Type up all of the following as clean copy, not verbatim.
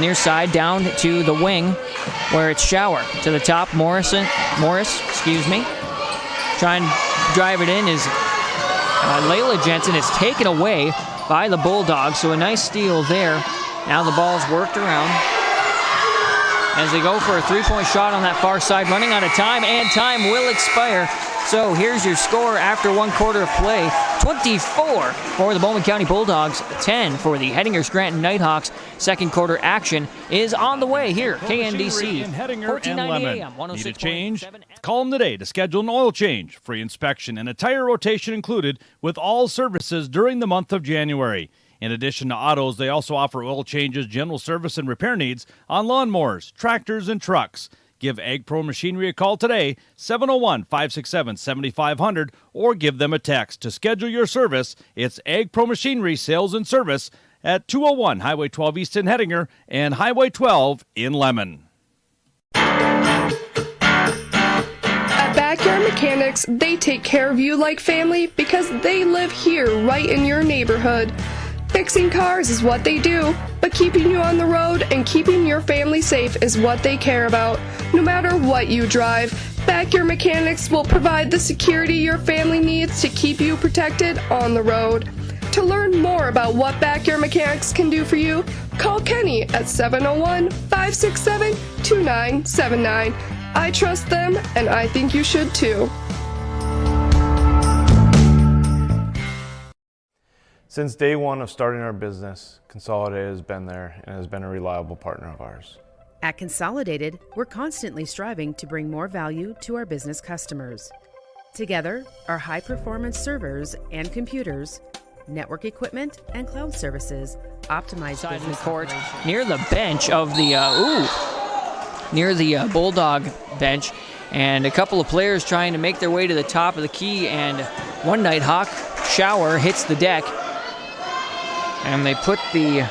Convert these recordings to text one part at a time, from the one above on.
near side down to the wing where it's Shower. To the top, Morris, Try and drive it in is Layla Jensen. Is taken away by the Bulldogs, so a nice steal there. Now the ball's worked around as they go for a three-point shot on that far side, running out of time, and time will expire. So here's your score after 1 quarter of play. 24 for the Bowman County Bulldogs, 10 for the Hettinger Scranton Nighthawks. Second quarter action is on the way here. KNDC, 1490 AM, 106.7. Need a change? Call them today to schedule an oil change. Free inspection and a tire rotation included with all services during the month of January. In addition to autos, they also offer oil changes, general service, and repair needs on lawnmowers, tractors, and trucks. Give Ag Pro Machinery a call today, 701-567-7500, or give them a text to schedule your service. It's Ag Pro Machinery Sales and Service at 201 Highway 12 East in Hettinger and Highway 12 in Lemon. At Backyard Mechanics, they take care of you like family because they live here right in your neighborhood. Fixing cars is what they do, but keeping you on the road and keeping your family safe is what they care about. No matter what you drive, Backyard Mechanics will provide the security your family needs to keep you protected on the road. To learn more about what Backyard Mechanics can do for you, call Kenny at 701-567-2979. I trust them, and I think you should too. Since day one of starting our business, Consolidated has been there and has been a reliable partner of ours. At Consolidated, we're constantly striving to bring more value to our business customers. Together, our high-performance servers and computers, network equipment, and cloud services optimize business court operations. near the bench of the Bulldog bench, and a couple of players trying to make their way to the top of the key, and one Nighthawk, Shower, hits the deck. And they put the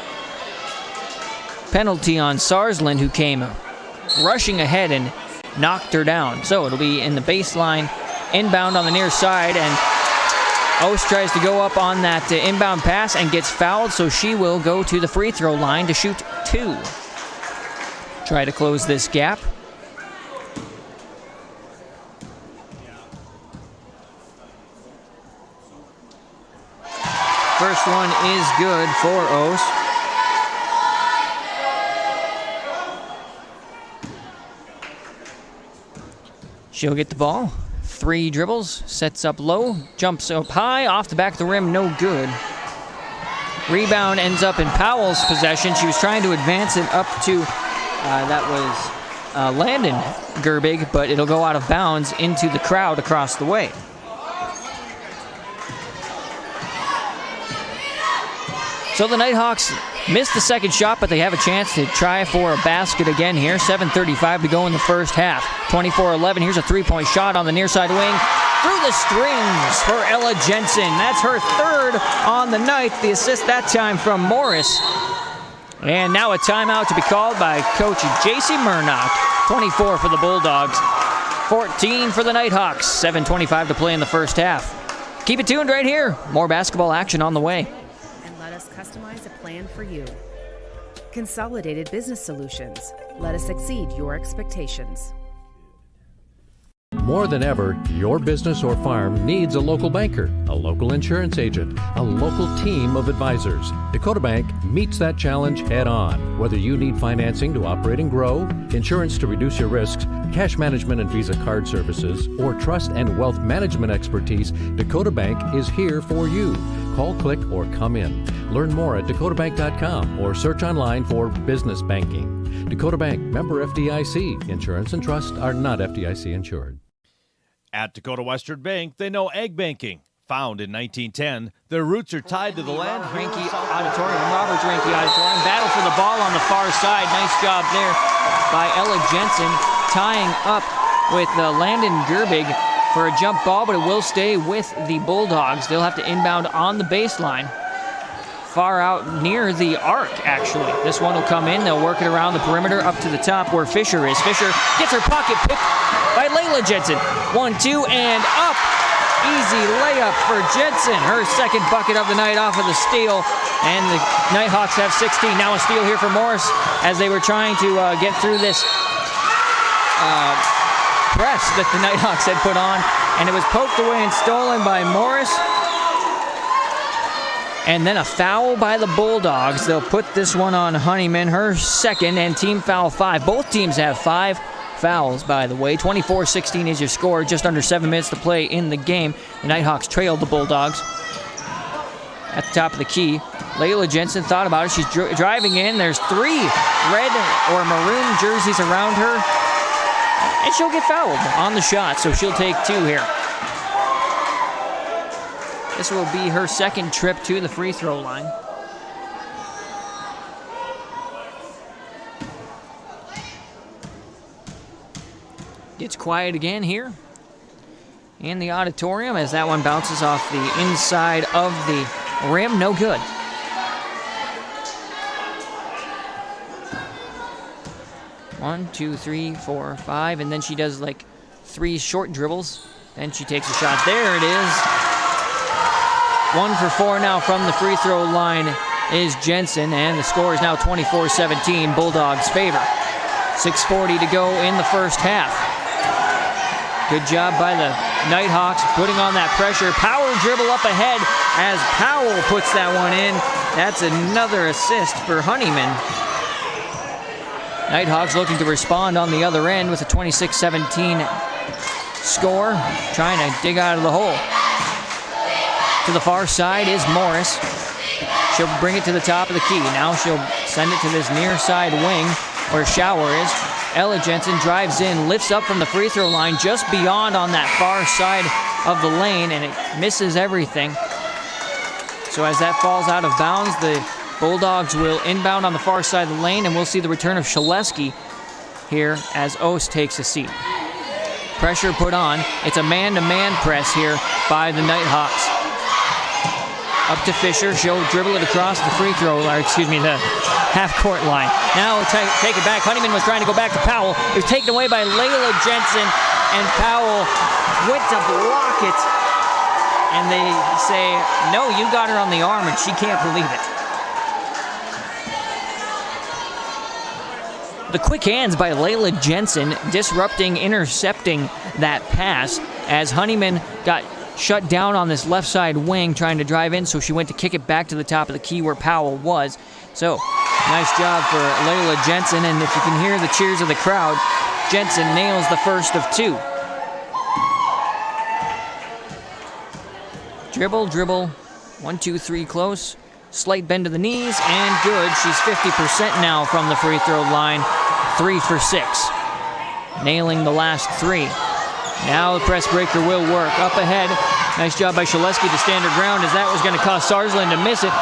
penalty on Sarsland, who came rushing ahead and knocked her down. So it'll be in the baseline, inbound on the near side, and Ost tries to go up on that inbound pass and gets fouled, so she will go to the free throw line to shoot 2. Try to close this gap. First one is good for Ost. She'll get the ball. 3 dribbles, sets up low, jumps up high, off the back of the rim, no good. Rebound ends up in Powell's possession. She was trying to advance it up to, that was Landon Gerbig, but it'll go out of bounds into the crowd across the way. So the Nighthawks missed the second shot, but they have a chance to try for a basket again here. 7:35 to go in the first half. 24-11. Here's a three-point shot on the near side wing. Through the strings for Ella Jensen. That's her 3rd on the night. The assist that time from Morris. And now a timeout to be called by Coach J.C. Murnock. 24 for the Bulldogs. 14 for the Nighthawks. 7:25 to play in the first half. Keep it tuned right here. More basketball action on the way. Let us customize a plan for you. Consolidated Business Solutions. Let us exceed your expectations. More than ever, your business or farm needs a local banker, a local insurance agent, a local team of advisors. Dakota Bank meets that challenge head on. Whether you need financing to operate and grow, insurance to reduce your risks, cash management and Visa card services, or trust and wealth management expertise, Dakota Bank is here for you. Call, click, or come in. Learn more at dakotabank.com or search online for business banking. Dakota Bank, member FDIC. Insurance and trust are not FDIC insured. At Dakota Western Bank, they know ag banking. Found in 1910, their roots are tied to the land. Robert Ranke Auditorium. Battle for the ball on the far side. Nice job there by Ella Jensen, tying up with Landon Gerbig for a jump ball, but it will stay with the Bulldogs. They'll have to inbound on the baseline. Far out near the arc, actually. This one will come in. They'll work it around the perimeter up to the top where Fisher is. Fisher gets her pocket picked by Layla Jensen. 1-2 and up easy layup for Jensen. Her second bucket of the night off of the steal. And the Nighthawks have 16. Now a steal here for Morris as they were trying to get through this press that the Nighthawks had put on. And it was poked away and stolen by Morris. And then a foul by the Bulldogs. They'll put this one on Honeyman, her second, and team foul 5. Both teams have 5 fouls, by the way. 24-16 is your score. Just under 7 minutes to play in the game. The Nighthawks trailed the Bulldogs. At the top of the key, Layla Jensen thought about it. She's driving in. There's 3 red or maroon jerseys around her. And she'll get fouled on the shot, so she'll take 2 here. This will be her second trip to the free throw line. Gets quiet again here in the auditorium as that one bounces off the inside of the rim. No good. One, two, three, 4, 5, and then she does like 3 short dribbles. Then she takes a shot. There it is. 1 for 4 now from the free throw line is Jensen, and the score is now 24-17, Bulldogs' favor. 6:40 to go in the first half. Good job by the Nighthawks putting on that pressure. Power dribble up ahead as Powell puts that one in. That's another assist for Honeyman. Nighthawks looking to respond on the other end with a 26-17 score, trying to dig out of the hole. To the far side is Morris. She'll bring it to the top of the key. Now she'll send it to this near side wing where Shower is. Ella Jensen drives in, lifts up from the free throw line just beyond on that far side of the lane, and it misses everything. So as that falls out of bounds, the Bulldogs will inbound on the far side of the lane, and we'll see the return of Shaleski here as Ost takes a seat. Pressure put on. It's a man-to-man press here by the Nighthawks. Up to Fisher. She'll dribble it across the the half-court line. Now take it back. Honeyman was trying to go back to Powell. It was taken away by Layla Jensen, and Powell went to block it. And they say, no, you got her on the arm, and she can't believe it. The quick hands by Layla Jensen intercepting that pass as Honeyman got shut down on this left side wing trying to drive in, so she went to kick it back to the top of the key where Powell was. So, nice job for Layla Jensen, and if you can hear the cheers of the crowd, Jensen nails the first of 2. Dribble, 1, 2, 3, close. Slight bend to the knees, and good. She's 50% now from the free throw line. 3 for 6. Nailing the last 3. Now the press breaker will work. Up ahead. Nice job by Shaleski to stand her ground as that was going to cause Sarsland to miss it.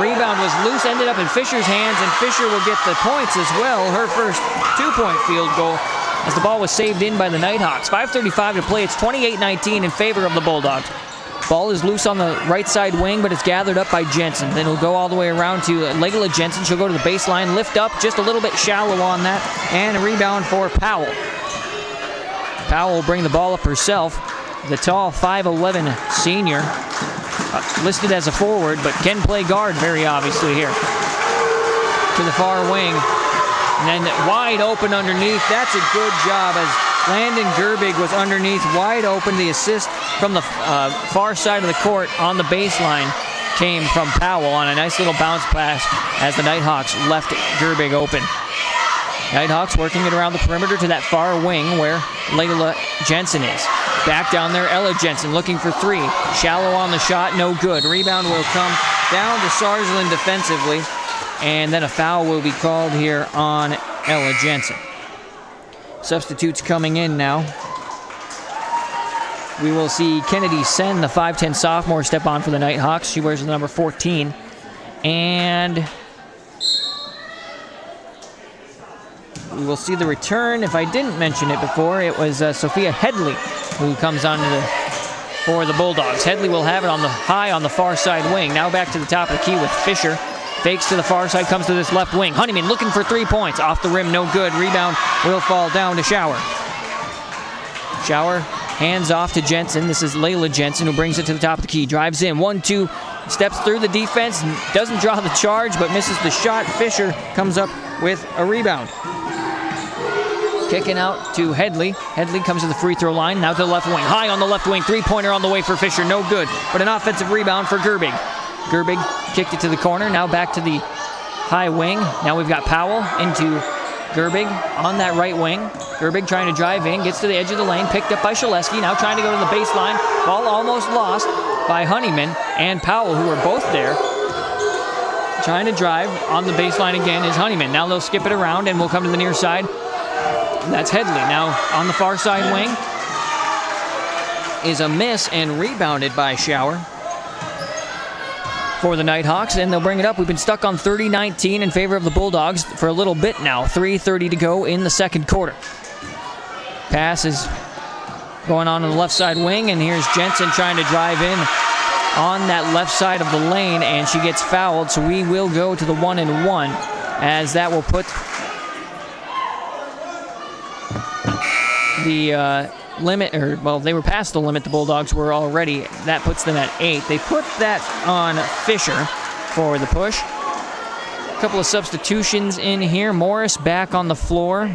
Rebound was loose, ended up in Fisher's hands, and Fisher will get the points as well. Her first 2-point field goal as the ball was saved in by the Nighthawks. 5:35 to play. It's 28-19 in favor of the Bulldogs. Ball is loose on the right side wing, but it's gathered up by Jensen. Then it'll go all the way around to Layla Jensen. She'll go to the baseline, lift up just a little bit shallow on that, and a rebound for Powell. Powell will bring the ball up herself. The tall 5'11" senior, listed as a forward, but can play guard very obviously here. To the far wing, and then wide open underneath. That's a good job as Landon Gerbig was underneath, wide open. The assist from the far side of the court on the baseline came from Powell on a nice little bounce pass as the Nighthawks left Gerbig open. Nighthawks working it around the perimeter to that far wing where Layla Jensen is. Back down there, Ella Jensen looking for 3. Shallow on the shot, no good. Rebound will come down to Sarsland defensively, and then a foul will be called here on Ella Jensen. Substitutes coming in now. We will see Kennedy Sen, the 5'10 sophomore, step on for the Nighthawks. She wears the number 14. And we will see the return. If I didn't mention it before, it was Sophia Headley who comes on for the Bulldogs. Headley will have it on the far side wing. Now back to the top of the key with Fisher. Fakes to the far side, comes to this left wing. Honeyman looking for 3 points. Off the rim, no good. Rebound will fall down to Shower. Shower Hands off to Jensen. This is Layla Jensen who brings it to the top of the key. Drives in. 1-2. Steps through the defense. Doesn't draw the charge, but misses the shot. Fisher comes up with a rebound. Kicking out to Headley. Headley comes to the free throw line. Now to the left wing. High on the left wing. Three-pointer on the way for Fisher. No good. But an offensive rebound for Gerbig. Gerbig kicked it to the corner. Now back to the high wing. Now we've got Powell into Gerbig on that right wing. Gerbig trying to drive in. Gets to the edge of the lane. Picked up by Shaleski. Now trying to go to the baseline. Ball almost lost by Honeyman and Powell, who are both there. Trying to drive on the baseline again is Honeyman. Now they'll skip it around and we'll come to the near side. That's Headley. Now on the far side wing is a miss and rebounded by Shower for the Nighthawks, and they'll bring it up. We've been stuck on 30-19 in favor of the Bulldogs for a little bit now. 3:30 to go in the second quarter. Pass is going on the left side wing, and here's Jensen trying to drive in on that left side of the lane, and she gets fouled, so we will go to the 1-1 as that will put the limit, or well, they were past the limit. The Bulldogs were already. That puts them at 8. They put that on Fisher for the push. A couple of substitutions in here. Morris back on the floor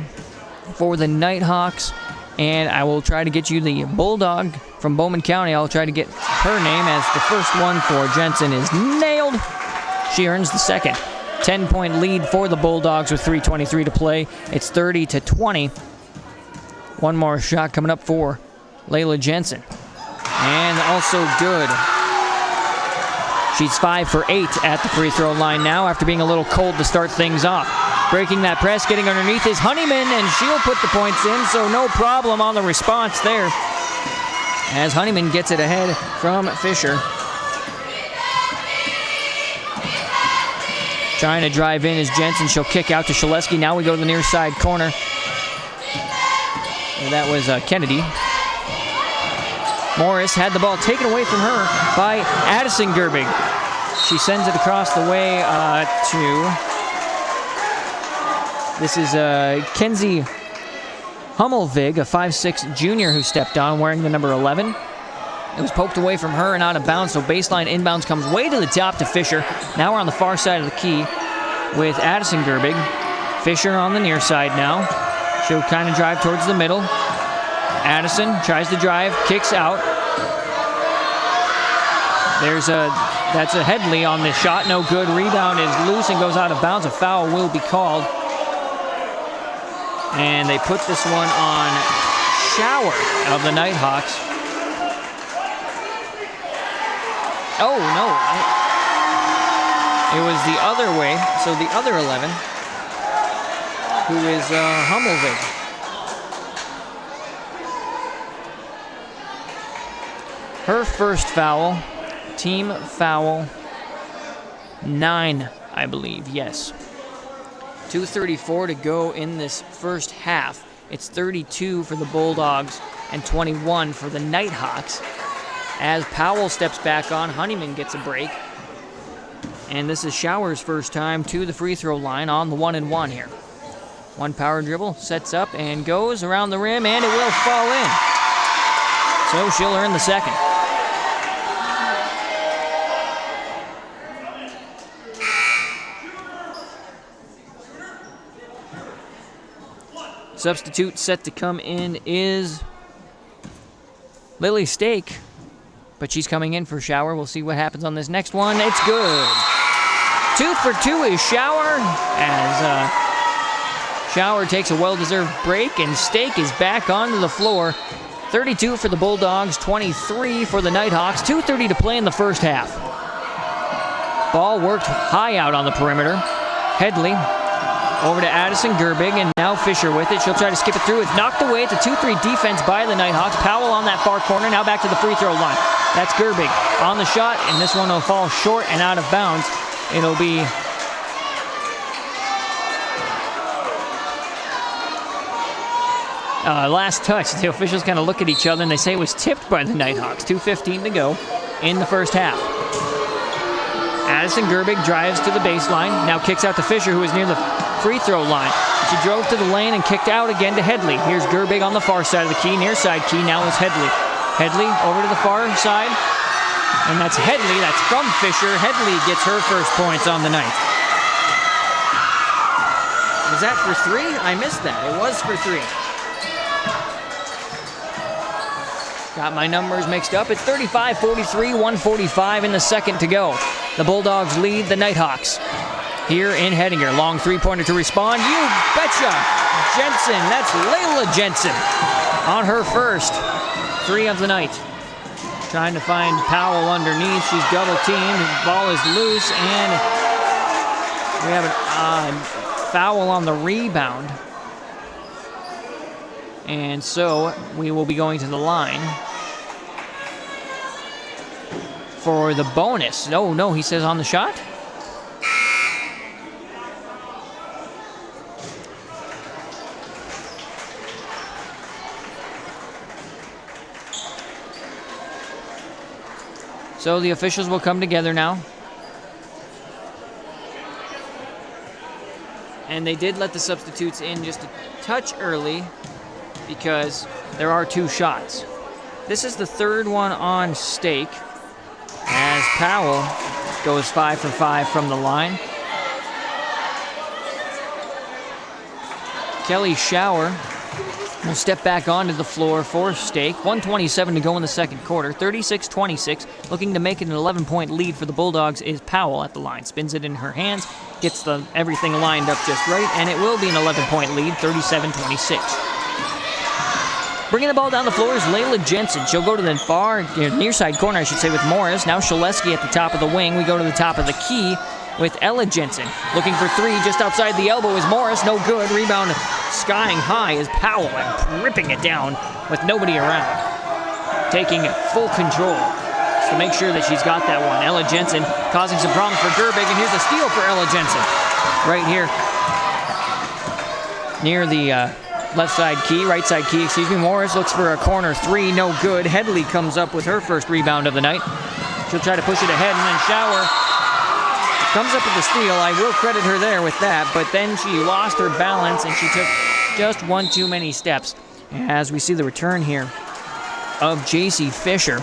for the Nighthawks, and I will try to get you the Bulldog from Bowman County. I'll try to get her name, as the first one for Jensen is nailed. She earns the second. 10-point lead for the Bulldogs with 3:23 to play. It's 30-20. One more shot coming up for Layla Jensen. And also good. She's 5 for 8 at the free throw line now after being a little cold to start things off. Breaking that press, getting underneath is Honeyman, and she'll put the points in, so no problem on the response there as Honeyman gets it ahead from Fisher. Trying to drive in is Jensen. She'll kick out to Shaleski. Now we go to the near side corner. And that was Kennedy. Morris had the ball taken away from her by Addison Gerbig. She sends it across the way to... This is Kenzie Hummelvig, a 5'6" junior who stepped on wearing the number 11. It was poked away from her and out of bounds, so baseline inbounds comes way to the top to Fisher. Now we're on the far side of the key with Addison Gerbig. Fisher on the near side now. She'll kind of drive towards the middle. Addison tries to drive, kicks out. That's a Headley on the shot. No good. Rebound is loose and goes out of bounds. A foul will be called. And they put this one on Shower of the Nighthawks. Oh, no. It was the other way. So the other 11, who is Hummelvig. Her first foul, team foul 9, I believe, yes. 2:34 to go in this first half. It's 32 for the Bulldogs and 21 for the Nighthawks. As Powell steps back on, Honeyman gets a break. And this is Shower's first time to the free throw line on the 1-1 here. One power dribble, sets up and goes around the rim, and it will fall in. So she'll earn the second. Substitute set to come in is Lily Stake, but she's coming in for Shower. We'll see what happens on this next one. It's good. 2 for 2 is Shower, as Shower takes a well-deserved break, and Stake is back onto the floor. 32 for the Bulldogs, 23 for the Nighthawks. 2:30 to play in the first half. Ball worked high out on the perimeter. Headley over to Addison Gerbig, and now Fisher with it. She'll try to skip it through. It's knocked away. It's a 2-3 defense by the Nighthawks. Powell on that far corner. Now back to the free throw line. That's Gerbig on the shot, and this one will fall short and out of bounds. It'll be last touch. The officials kind of look at each other, and they say it was tipped by the Nighthawks. 2:15 to go in the first half. Addison Gerbig drives to the baseline. Now kicks out to Fisher, who is near the free throw line. She drove to the lane and kicked out again to Headley. Here's Gerbig on the far side of the key. Near side key now is Headley. Headley over to the far side. And that's Headley. That's from Fisher. Headley gets her first points on the night. Was that for 3? I missed that. It was for 3. Got my numbers mixed up. It's 35-43, 1:45 in the second to go. The Bulldogs lead the Nighthawks. Here in Hettinger. Long three-pointer to respond. You betcha! Jensen. That's Layla Jensen on her first 3 of the night. Trying to find Powell underneath. She's double-teamed. Ball is loose, and we have a foul on the rebound. And so we will be going to the line for the bonus. No, he says on the shot. So the officials will come together now. And they did let the substitutes in just a touch early because there are 2 shots. This is the third one on stake as Powell goes 5 for 5 from the line. Kelly Shower will step back onto the floor for stake. 1:27 to go in the second quarter. 36-26. Looking to make it an 11-point lead for the Bulldogs is Powell at the line. Spins it in her hands. Gets everything lined up just right. And it will be an 11-point lead. 37-26. Bringing the ball down the floor is Layla Jensen. She'll go to the near side corner, I should say, with Morris. Now Shaleski at the top of the wing. We go to the top of the key with Ella Jensen. Looking for 3 just outside the elbow is Morris. No good. Rebound skying high is Powell and ripping it down with nobody around. Taking full control to make sure that she's got that one. Ella Jensen causing some problems for Gerbig, and here's a steal for Ella Jensen. Right here near the right side key, excuse me. Morris looks for a corner 3, no good. Headley comes up with her first rebound of the night. She'll try to push it ahead, and then Shower comes up with the steal. I will credit her there with that, but then she lost her balance and she took just 1 too many steps. As we see the return here of J.C. Fisher.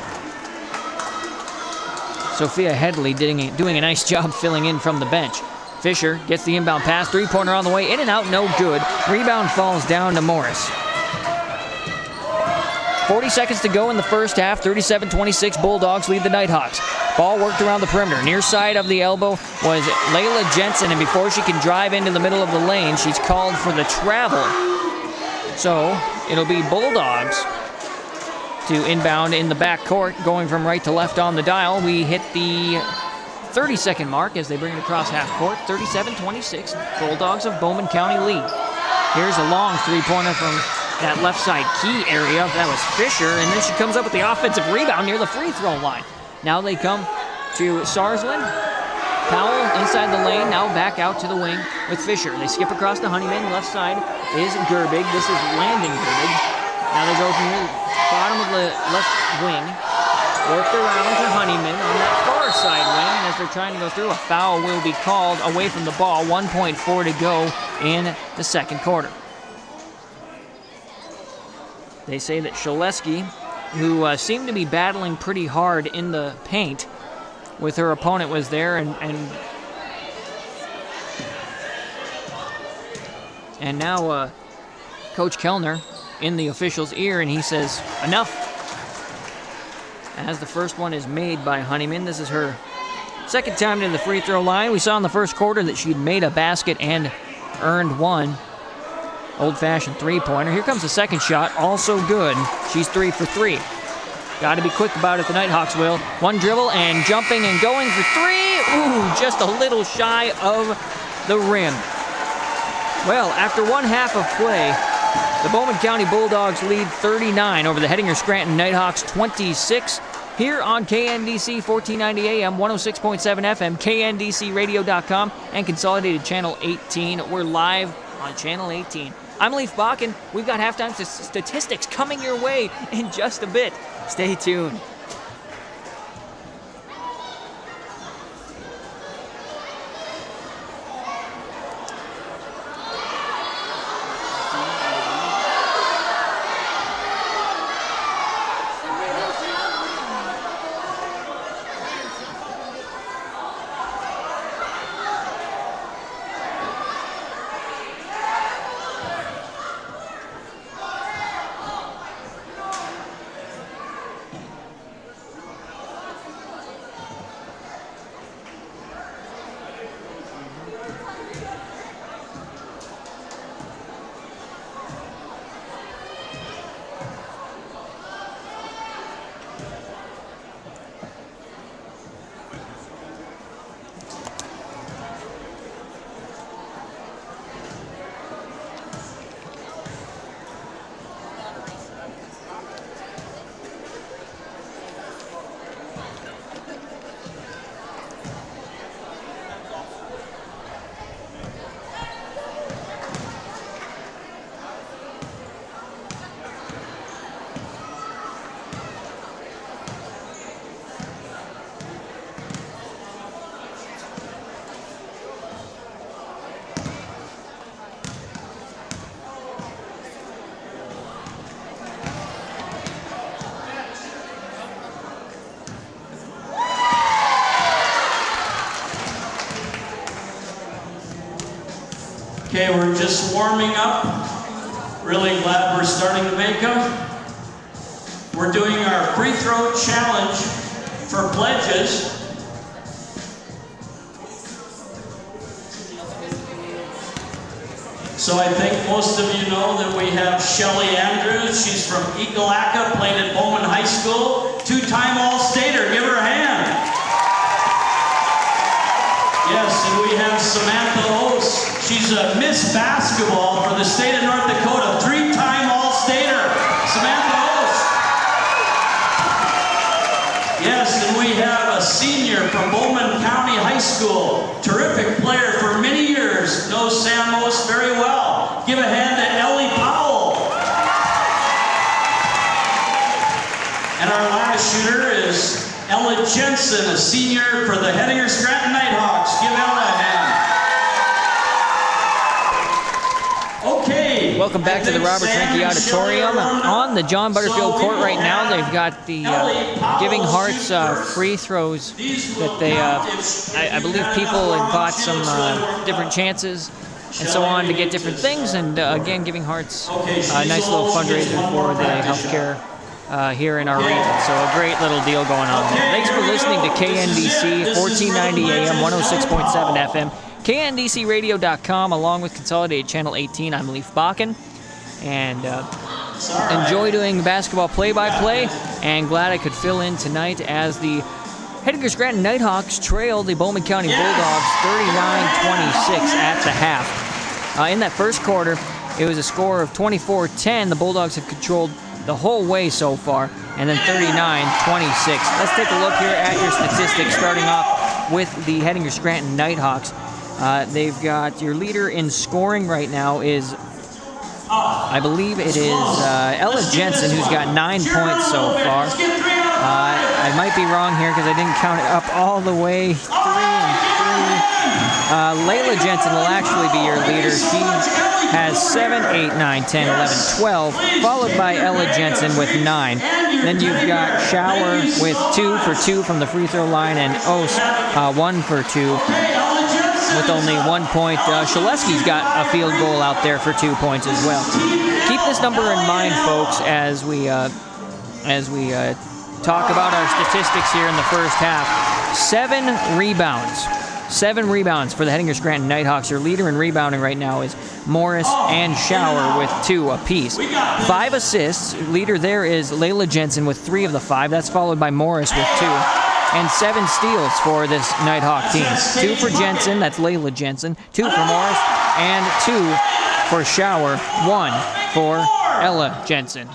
Sophia Headley doing a nice job filling in from the bench. Fisher gets the inbound pass, 3-pointer on the way, in and out, no good. Rebound falls down to Morris. 40 seconds to go in the first half. 37-26, Bulldogs lead the Nighthawks. Ball worked around the perimeter. Near side of the elbow was Layla Jensen, and before she can drive into the middle of the lane, she's called for the travel. So it'll be Bulldogs to inbound in the backcourt, going from right to left on the dial. We hit the 30-second mark as they bring it across half court. 37-26, Bulldogs of Bowman County lead. Here's a long 3-pointer from that left side key area. That was Fisher, and then she comes up with the offensive rebound near the free throw line. Now they come to Sarsland. Powell inside the lane, now back out to the wing with Fisher. They skip across to Honeyman. Left side is Gerbig. This is Landing Gerbig. Now they go from the bottom of the left wing, worked around to Honeyman on that far side wing. As they're trying to go through, a foul will be called away from the ball. 1.4 to go in the second quarter. They say that Shaleski, who seemed to be battling pretty hard in the paint with her opponent, was there, and now Coach Kellner in the official's ear, and he says, enough. As the first one is made by Honeyman. This is her second time to the free throw line. We saw in the first quarter that she'd made a basket and earned one. Old-fashioned 3-pointer. Here comes the second shot, also good. She's 3 for 3. Got to be quick about it, the Nighthawks will. One dribble and jumping and going for 3. Ooh, just a little shy of the rim. Well, after one half of play, the Bowman County Bulldogs lead 39 over the Hettinger Scranton Nighthawks 26. Here on KNDC 1490 AM, 106.7 FM, KNDCradio.com, and Consolidated Channel 18. We're live on Channel 18. I'm Leif Bakken. We've got halftime statistics coming your way in just a bit. Stay tuned. Okay, we're just warming up. Really glad we're starting to make them. We're doing our free throw challenge for pledges. So I think most of you know that we have Shelly Andrews. She's from Ekalaka, played at Bowman High School. Two-time All-Stater. Give her a hand. Yes, and we have Samantha Ose. She's a Miss Basketball for the state of North Dakota. Three-time All-Stater. Samantha Ose. Yes, and we have a senior from Bowman County High School. Terrific player for many years. Knows Sam Ose very well. Give a hand to Ellie Powell. And our last shooter is Ella Jensen, a senior for the Hettinger Scranton Nighthawks. Give Ella a hand. Okay. Welcome back to the Robert Franke Auditorium. On the John Butterfield court right now, they've got the Giving Hearts free throws that they, I believe people had bought some different chances and so on to get different things. And again, Giving Hearts, a nice little fundraiser for the healthcare here in our region. So a great little deal going on there. Thanks for listening to KNDC, 1490 AM, 106.7 FM. KNDCradio.com, along with Consolidated Channel 18. I'm Leif Bakken, and enjoy doing basketball play-by-play, and glad I could fill in tonight as the Hettinger Scranton Nighthawks trail the Bowman County Bulldogs 39-26 at the half. In that first quarter, it was a score of 24-10. The Bulldogs have controlled the whole way so far, and then 39-26. Let's take a look here at your statistics, starting off with the Hettinger Scranton Nighthawks. They've got your leader in scoring right now is, I believe it is Ella Jensen, who's got 9 points so far. I might be wrong here because I didn't count it up all the way. 3 and 3. Layla Jensen will actually be your leader. She has 7, 8, 9, 10, 11, 12, followed by Ella Jensen with 9. Then you've got Shower with 2 for 2 from the free throw line, and Ose 1 for 2. With only 1 point. Shaleski's got a field goal out there for 2 points as well. Keep this number in mind, folks, as we talk about our statistics here in the first half. 7 rebounds. 7 rebounds for the Hettinger Scranton Nighthawks. Your leader in rebounding right now is Morris and Shower with 2 apiece. 5 assists. Leader there is Layla Jensen with 3 of the 5. That's followed by Morris with 2. And 7 steals for this Nighthawk team. 2 for Jensen, that's Layla Jensen. 2 for Morris, and 2 for Shower. 1 for Ella Jensen.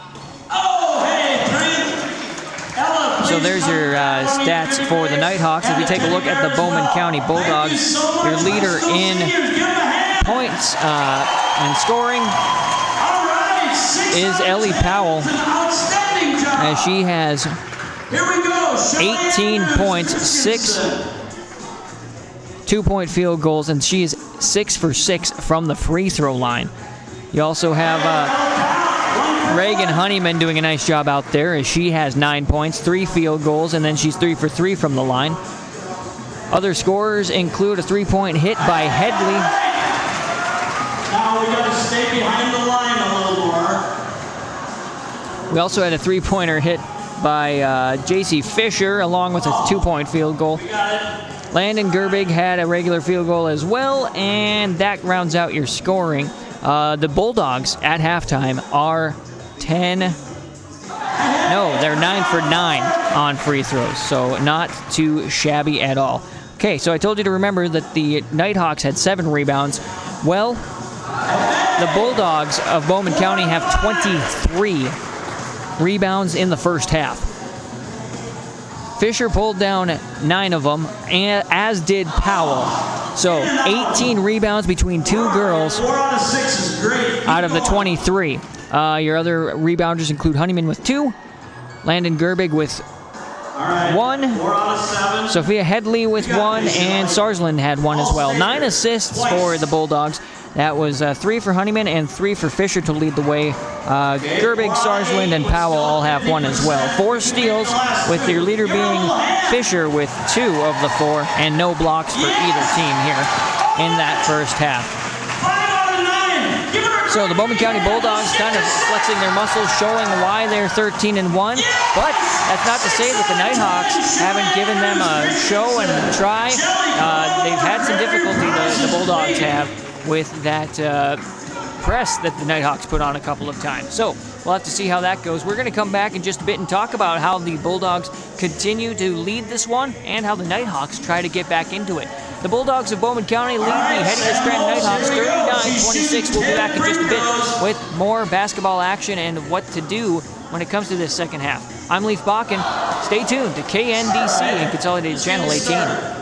So there's your stats for the Nighthawks. If we take a look at the Bowman County Bulldogs, your leader in points and scoring is Ellie Powell, as she has 18 points, 6 2-point field goals, and she is 6 for 6 from the free throw line. You also have Reagan Honeyman doing a nice job out there, as she has 9 points, 3 field goals, and then she's 3 for 3 from the line. Other scorers include a 3-point hit by Headley. Now we got to stay behind the line a little more. We also had a 3-pointer hit by J.C. Fisher, along with a 2-point field goal. Landon Gerbig had a regular field goal as well, and that rounds out your scoring. The Bulldogs at halftime are they're 9 for 9 on free throws, so not too shabby at all. Okay, so I told you to remember that the Nighthawks had 7 rebounds. Well, the Bulldogs of Bowman County have 23 rebounds in the first half. Fisher pulled down 9 of them, and as did Powell. So 18 rebounds between 2 girls 4 out of 6 is great. out of the 23. Your other rebounders include Honeyman with 2, Landon Gerbig with 1, 4 out of 7. Sophia Headley with 1, and Sarsland had 1 as well. 9 assists for the Bulldogs. That was 3 for Honeyman and 3 for Fisher to lead the way. Gerbig, Sarsland, and Powell all have 1 as well. 4 steals, with your leader being Fisher with 2 of the 4, and no blocks for either team here in that first half. 5 out of So the Bowman County Bulldogs kind of flexing their muscles, showing why they're 13-1. But that's not to say that the Nighthawks haven't given them a show and a try. They've had some difficulty, the Bulldogs have, with that press that the Nighthawks put on a couple of times. So we'll have to see how that goes. We're going to come back in just a bit and talk about how the Bulldogs continue to lead this one and how the Nighthawks try to get back into it. The Bulldogs of Bowman County lead the Hettinger Scranton Nighthawks 39-26. We'll be back in just a bit with more basketball action and what to do when it comes to this second half. I'm Leaf Bakken. Stay tuned to KNDC and Consolidated Channel 18.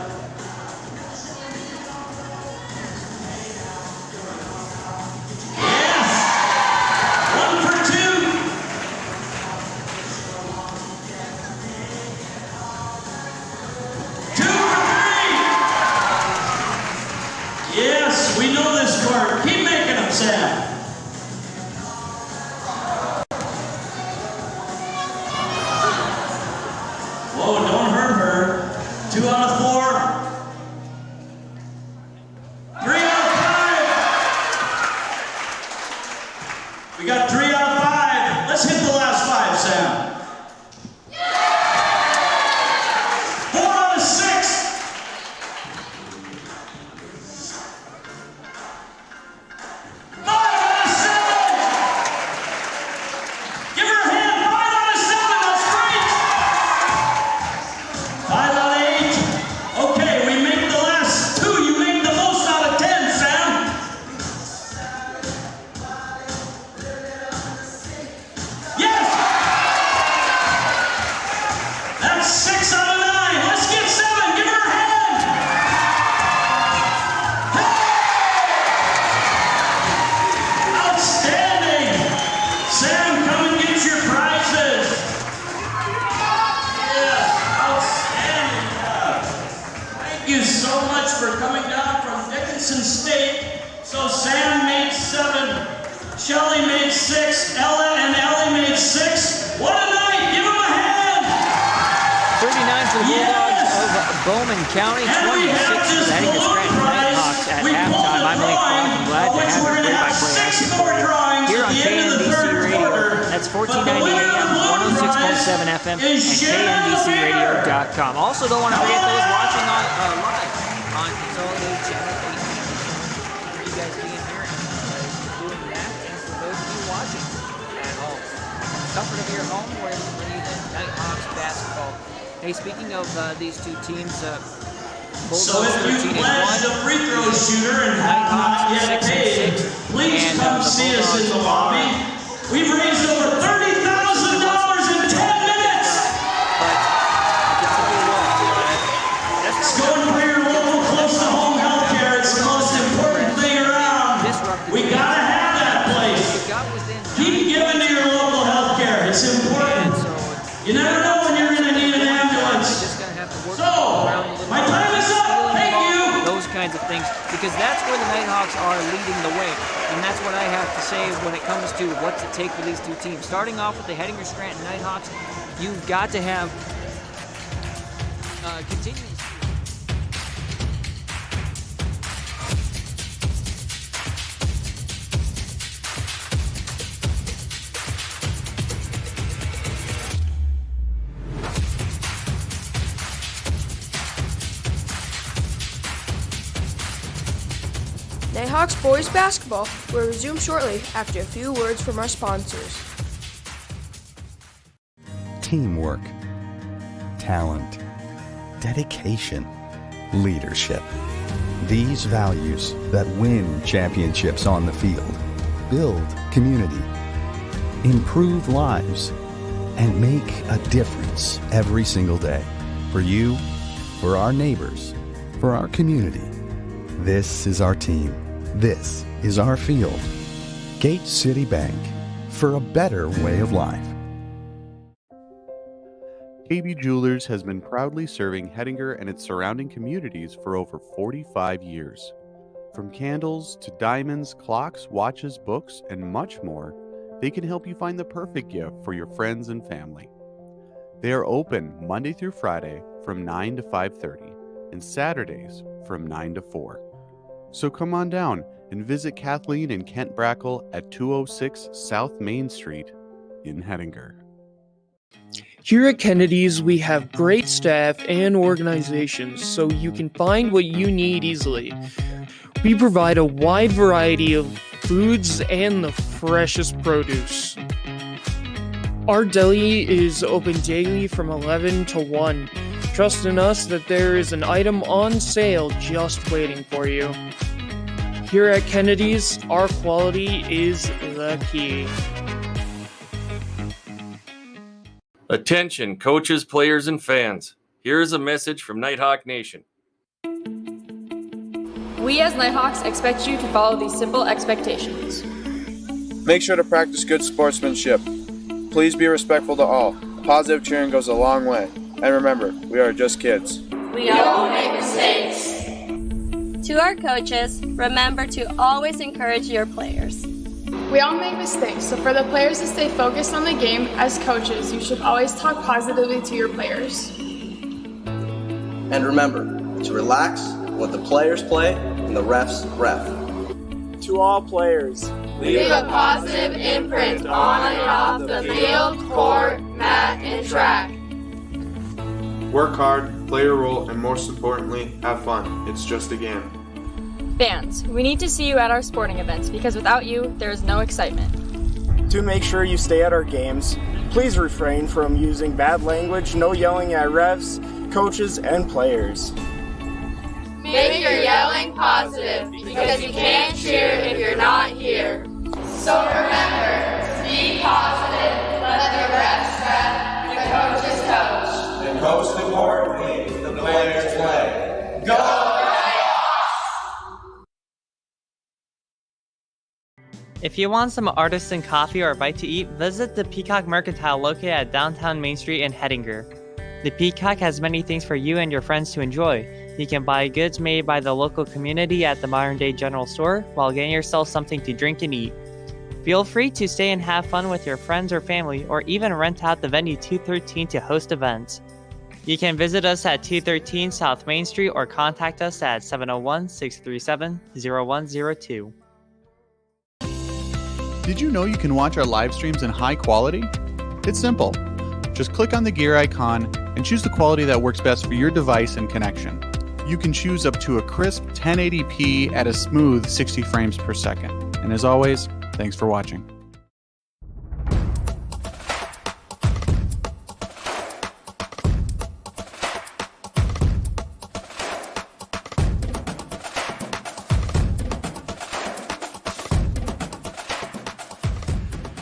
Bowman County, 26 for the Hettinger Scranton Nighthawks at halftime. I'm Leaf Bakken. Glad to have your play-by-play action for you here on KNDC Radio. That's 1490 AM, 106.7 FM, and KNDCradio.com. Also, don't want to forget those watching on live on Consolidated Channel 18. For you guys being here and doing that, and for those of you watching at home. Comfort of your home where you breathe in Nighthawks basketball. Hey, speaking of these two teams, Bulldogs 13-1, the free throw shooter and have not yet paid, please come see us in the lobby. We've raised over $30,000 in 10 minutes. But I can tell you what, it's going for your local close to home health care. It's the most important thing around. We gotta have that place. Keep giving to your local health care. It's important. You never know when you're gonna need an ambulance. So, my time is up. Thank you. Those kinds of things, because that's where the Nighthawks are leading the way, and that's what I have to say when it comes to what's it take for these two teams. Starting off with the Hettinger Scranton Nighthawks, you've got to have continuous. Nighthawks boys basketball will resume shortly after a few words from our sponsors. Teamwork, talent, dedication, leadership. These values that win championships on the field, build community, improve lives, and make a difference every single day. For you, for our neighbors, for our community. This is our team. This is our field. Gate City Bank, for a better way of life. KB Jewelers has been proudly serving Hettinger and its surrounding communities for over 45 years. From candles to diamonds, clocks, watches, books, and much more, they can help you find the perfect gift for your friends and family. They are open Monday through Friday from 9 to 5:30 and Saturdays from 9 to 4. So come on down and visit Kathleen and Kent Brackle at 206 South Main Street in Hettinger. Here at Kennedy's, we have great staff and organizations so you can find what you need easily. We provide a wide variety of foods and the freshest produce. Our deli is open daily from 11 to 1. Trust in us that there is an item on sale just waiting for you. Here at Kennedy's, our quality is the key. Attention, coaches, players, and fans. Here's a message from Nighthawk Nation. We as Nighthawks expect you to follow these simple expectations. Make sure to practice good sportsmanship. Please be respectful to all. Positive cheering goes a long way. And remember, we are just kids. We all make mistakes. To our coaches, remember to always encourage your players. We all make mistakes, so for the players to stay focused on the game, as coaches, you should always talk positively to your players. And remember to relax, let the players play, and the refs ref. To all players, leave a positive imprint on and off the field, court, mat, and track. Work hard, play your role, and most importantly, have fun. It's just a game. Fans, we need to see you at our sporting events because without you, there is no excitement. to make sure you stay at our games, please refrain from using bad language, no yelling at refs, coaches, and players. Make your yelling positive because you can't cheer if you're not here. So remember, be positive, let the refs ref, the coaches coach. And most importantly, the players play. Go! If you want some artisan coffee or a bite to eat, visit the Peacock Mercantile located at downtown Main Street in Hettinger. The Peacock has many things for you and your friends to enjoy. You can buy goods made by the local community at the Modern Day General Store while getting yourself something to drink and eat. Feel free to stay and have fun with your friends or family, or even rent out the venue 213 to host events. You can visit us at 213 South Main Street or contact us at 701-637-0102. Did you know you can watch our live streams in high quality? It's simple. Just click on the gear icon and choose the quality that works best for your device and connection. You can choose up to a crisp 1080p at a smooth 60 frames per second. And as always, thanks for watching.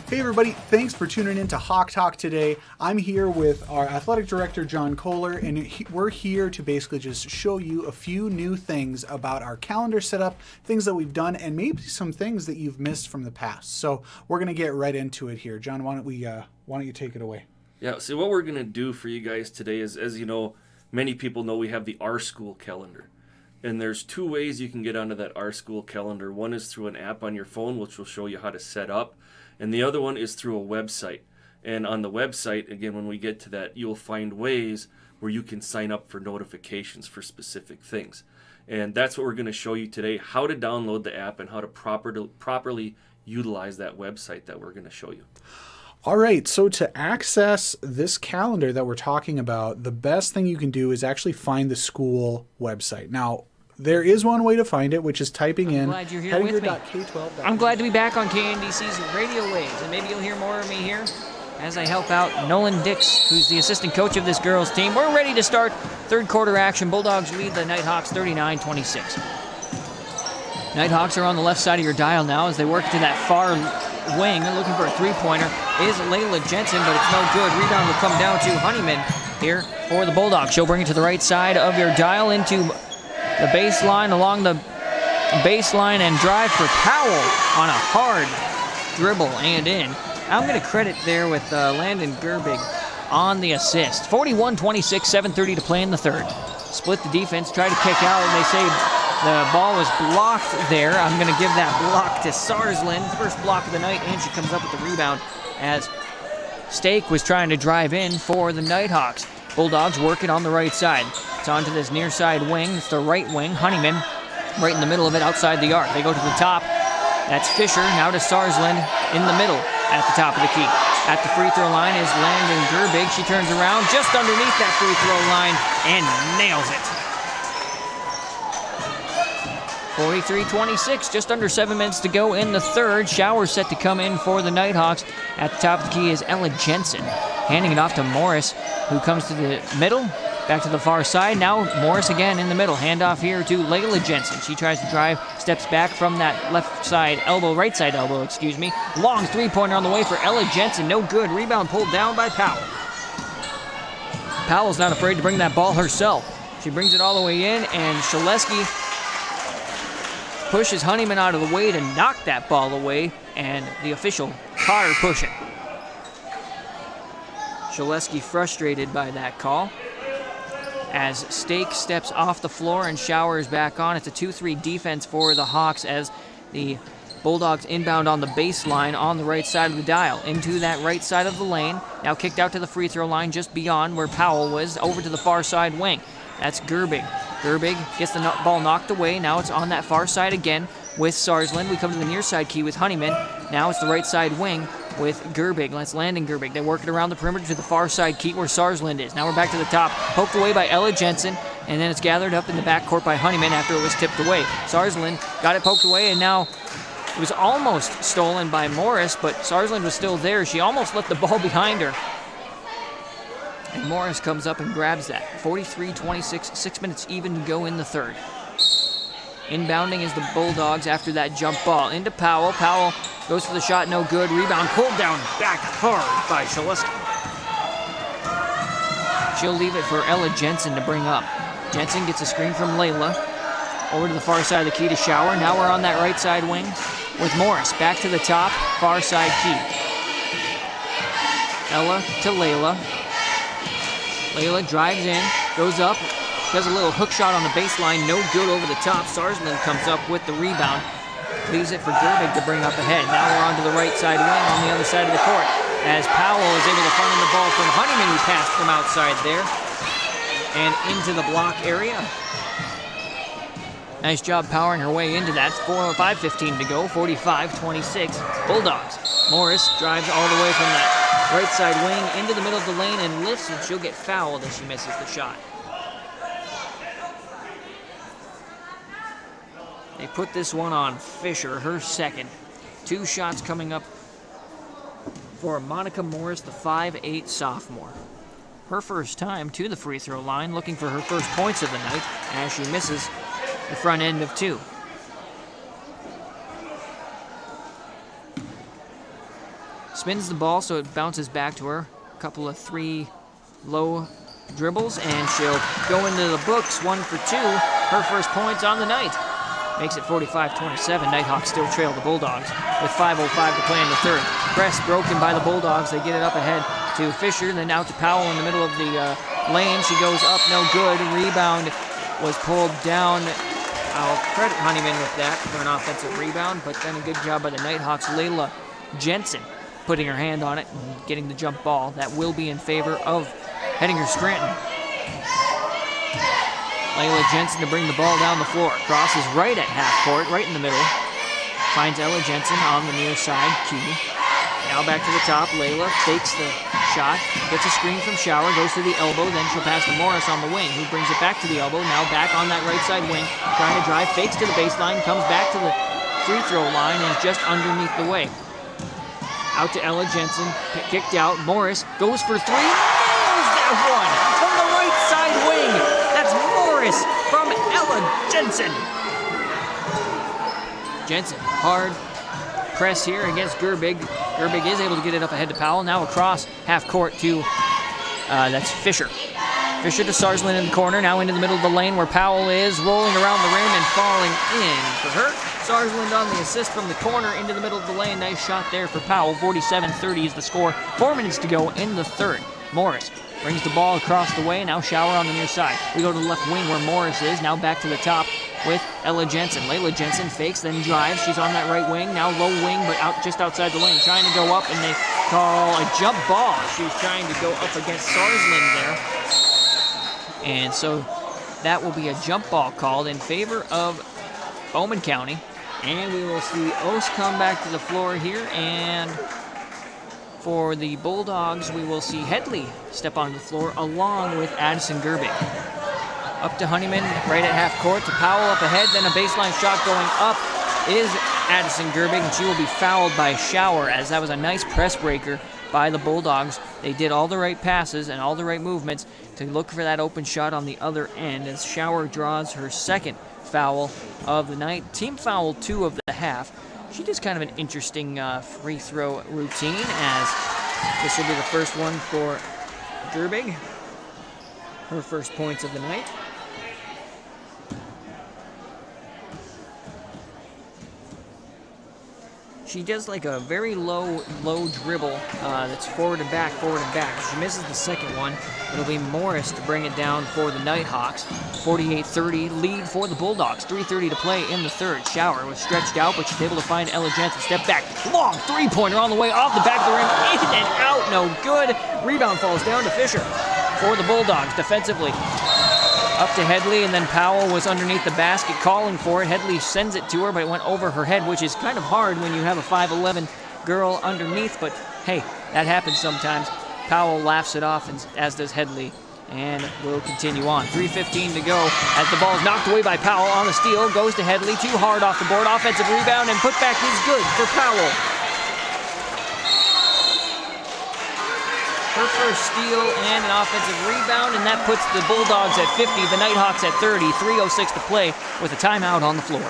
Hey everybody, thanks for tuning in to Hawk Talk today. I'm here with our athletic director, John Kohler, and we're here to basically just show you a few new things about our calendar setup, things that we've done, and maybe some things that you've missed from the past. So we're going to get right into it here. John, why don't you take it away? Yeah, so what we're going to do for you guys today is, as you know, many people know we have the Our School calendar. And there's two ways you can get onto that Our School calendar. One is through an app on your phone, which will show you how to set up. And the other one is through a website. And on the website, again, when we get to that, you'll find ways where you can sign up for notifications for specific things. And that's what we're going to show you today, how to download the app and how to properly utilize that website that we're going to show you. All right, so to access this calendar that we're talking about, the best thing you can do is actually find the school website. Now, there is one way to find it, which is typing in Hettinger.K12. I'm glad to be back on KNDC's radio waves, and maybe you'll hear more of me here as I help out Nolan Dix, who's the assistant coach of this girls' team. We're ready to start third quarter action. Bulldogs lead the Nighthawks 39-26. Nighthawks are on the left side of your dial now as they work to that far wing. Looking for a three-pointer is Layla Jensen, but it's no good. Rebound will come down to Honeyman here for the Bulldogs. She'll bring it to the right side of your dial into the baseline, along the baseline, and drive for Powell on a hard dribble and in. I'm going to credit there with Landon Gerbig on the assist. 41-26, 7:30 to play in the third. Split the defense, try to kick out, and they say the ball was blocked there. I'm going to give that block to Sarsland. First block of the night, and she comes up with the rebound as Stake was trying to drive in for the Nighthawks. Bulldogs working on the right side. It's onto this near side wing. It's the right wing. Honeyman right in the middle of it, outside the arc. They go to the top. That's Fisher, now to Sarsland in the middle at the top of the key. At the free throw line is Landon Gerbig. She turns around just underneath that free throw line and nails it. 43-26, just under 7 minutes to go in the third. Shower set to come in for the Nighthawks. At the top of the key is Ella Jensen, handing it off to Morris, who comes to the middle, back to the far side. Now Morris again in the middle. Handoff here to Layla Jensen. She tries to drive, steps back from that right side elbow. Long three-pointer on the way for Ella Jensen. No good. Rebound pulled down by Powell. Powell's not afraid to bring that ball herself. She brings it all the way in, and Shaleski pushes Honeyman out of the way to knock that ball away, and the official caught her pushing. Shaleski frustrated by that call. As Stake steps off the floor and Shower is back on. It's a 2-3 defense for the Hawks as the Bulldogs inbound on the baseline on the right side of the dial. Into that right side of the lane. Now kicked out to the free throw line just beyond where Powell was, over to the far side wing. That's Gerbig. Gerbig gets the ball knocked away. Now it's on that far side again with Sarsland. We come to the near side key with Honeyman. Now it's the right side wing with Gerbig. That's Landon Gerbig. They work it around the perimeter to the far side key where Sarsland is. Now we're back to the top. Poked away by Ella Jensen, and then it's gathered up in the backcourt by Honeyman after it was tipped away. Sarsland got it poked away, and now it was almost stolen by Morris, but Sarsland was still there. She almost left the ball behind her. And Morris comes up and grabs that. 43-26, 6 minutes even to go in the third. Inbounding is the Bulldogs after that jump ball. Into Powell. Powell goes for the shot, no good. Rebound pulled down back hard by Shaleski. She'll leave it for Ella Jensen to bring up. Jensen gets a screen from Layla. Over to the far side of the key to Shower. Now we're on that right side wing with Morris. Back to the top, far side key. Ella to Layla. Layla drives in, goes up, does a little hook shot on the baseline, no good over the top. Sarsland comes up with the rebound, leaves it for Gerbig to bring up ahead. Now we're on to the right side wing on the other side of the court, as Powell is able to find the ball from Honeyman, who passed from outside there, and into the block area. Nice job powering her way into that. 5:15 to go, 45-26, Bulldogs. Morris drives all the way from that right side wing into the middle of the lane and lifts, and she'll get fouled as she misses the shot. They put this one on Fisher, her second. 2 shots coming up for Monica Morris, the 5'8" sophomore. Her first time to the free throw line, looking for her first points of the night as she misses the front end of 2. Spins the ball so it bounces back to her. A couple of 3 low dribbles, and she'll go into the books, 1 for 2. Her first points on the night. Makes it 45-27. Nighthawks still trail the Bulldogs with 5:05 to play in the third. Press broken by the Bulldogs. They get it up ahead to Fisher, then out to Powell in the middle of the lane. She goes up, no good. Rebound was pulled down. I'll credit Honeyman with that for an offensive rebound, but then a good job by the Nighthawks. Layla Jensen putting her hand on it and getting the jump ball. That will be in favor of Hettinger Scranton. Layla Jensen to bring the ball down the floor. Crosses right at half court, right in the middle. Finds Ella Jensen on the near side key. Now back to the top. Layla fakes the shot, gets a screen from Shower, goes to the elbow, then she'll pass to Morris on the wing, who brings it back to the elbow. Now back on that right side wing, trying to drive, fakes to the baseline, comes back to the free throw line, and just underneath the way. Out to Ella Jensen, kicked out. Morris goes for 3, nails that one from the right side wing. That's Morris from Ella Jensen. Jensen, hard press here against Gerbig. Gerbig is able to get it up ahead to Powell. Now across half court to, that's Fisher. Fisher to Sarsland in the corner, now into the middle of the lane where Powell is, rolling around the rim and falling in for her. Sarsland on the assist from the corner into the middle of the lane. Nice shot there for Powell. 47-30 is the score. 4 minutes to go in the third. Morris brings the ball across the way. Now Shower on the near side. We go to the left wing where Morris is. Now back to the top with Ella Jensen. Layla Jensen fakes, then drives. She's on that right wing. Now low wing, but just outside the lane. Trying to go up, and they call a jump ball. She was trying to go up against Sarsland there. And so that will be a jump ball called in favor of Bowman County. And we will see Ost come back to the floor here. And for the Bulldogs, we will see Headley step onto the floor along with Addison Gerbig. Up to Honeyman, right at half court, to Powell up ahead, then a baseline shot going up is Addison Gerbig, and she will be fouled by Schauer, as that was a nice press breaker by the Bulldogs. They did all the right passes and all the right movements to look for that open shot on the other end, as Schauer draws her second foul of the night. Team foul 2 of the half. She does kind of an interesting free throw routine, as this will be the first one for Gerbig. Her first points of the night. She does like a very low dribble that's forward and back, forward and back. If she misses the second one, it'll be Morris to bring it down for the Nighthawks. 48-30 lead for the Bulldogs. 3:30 to play in the third. Schauer was stretched out, but she's able to find Ella Jensen. Step back, long three-pointer on the way off the back of the rim, in and out, no good. Rebound falls down to Fisher for the Bulldogs defensively. Up to Headley, and then Powell was underneath the basket calling for it. Headley sends it to her, but it went over her head, which is kind of hard when you have a 5'11" girl underneath, but hey, that happens sometimes. Powell laughs it off, as does Headley, and we'll continue on. 3:15 to go as the ball is knocked away by Powell on the steal. Goes to Headley, too hard off the board. Offensive rebound, and putback is good for Powell. Her first steal and an offensive rebound, and that puts the Bulldogs at 50, the Nighthawks at 30, 3:06 to play with a timeout on the floor.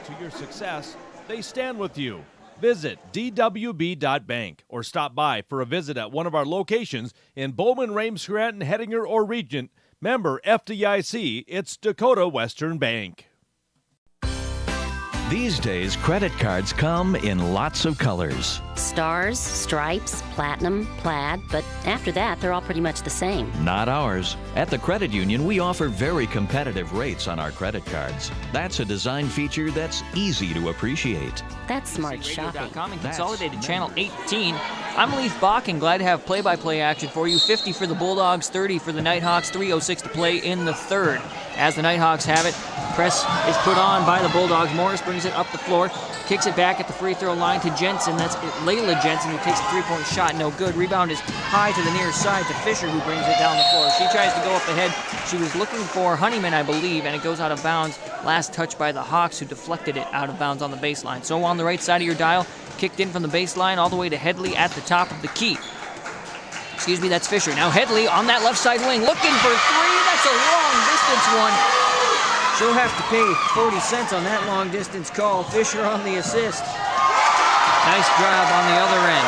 To your success, they stand with you. Visit dwb.bank or stop by for a visit at one of our locations in Bowman, Rain, Scranton, Hettinger, or Regent. Member FDIC, it's Dakota Western Bank. These days, credit cards come in lots of colors. Stars, stripes, platinum, plaid, but after that, they're all pretty much the same. Not ours. At the Credit Union, we offer very competitive rates on our credit cards. That's a design feature that's easy to appreciate. That's smart shopping. And Consolidated Channel 18. I'm Leif Bach, and glad to have play-by-play action for you. 50 for the Bulldogs, 30 for the Nighthawks, 3:06 to play in the third. As the Nighthawks have it, press is put on by the Bulldogs. Morris brings it up the floor, kicks it back at the free throw line to Jensen. That's Layla Jensen, who takes a three-point shot. No good. Rebound is high to the near side to Fisher, who brings it down the floor. She tries to go up ahead. She was looking for Honeyman, I believe, and it goes out of bounds. Last touch by the Hawks, who deflected it out of bounds on the baseline. So on the right side of your dial, kicked in from the baseline all the way to Headley at the top of the key. Excuse me, that's Fisher. Now Headley on that left side wing, looking for three. That's a long distance one. She'll have to pay 40 cents on that long distance call. Fisher on the assist. Nice job on the other end,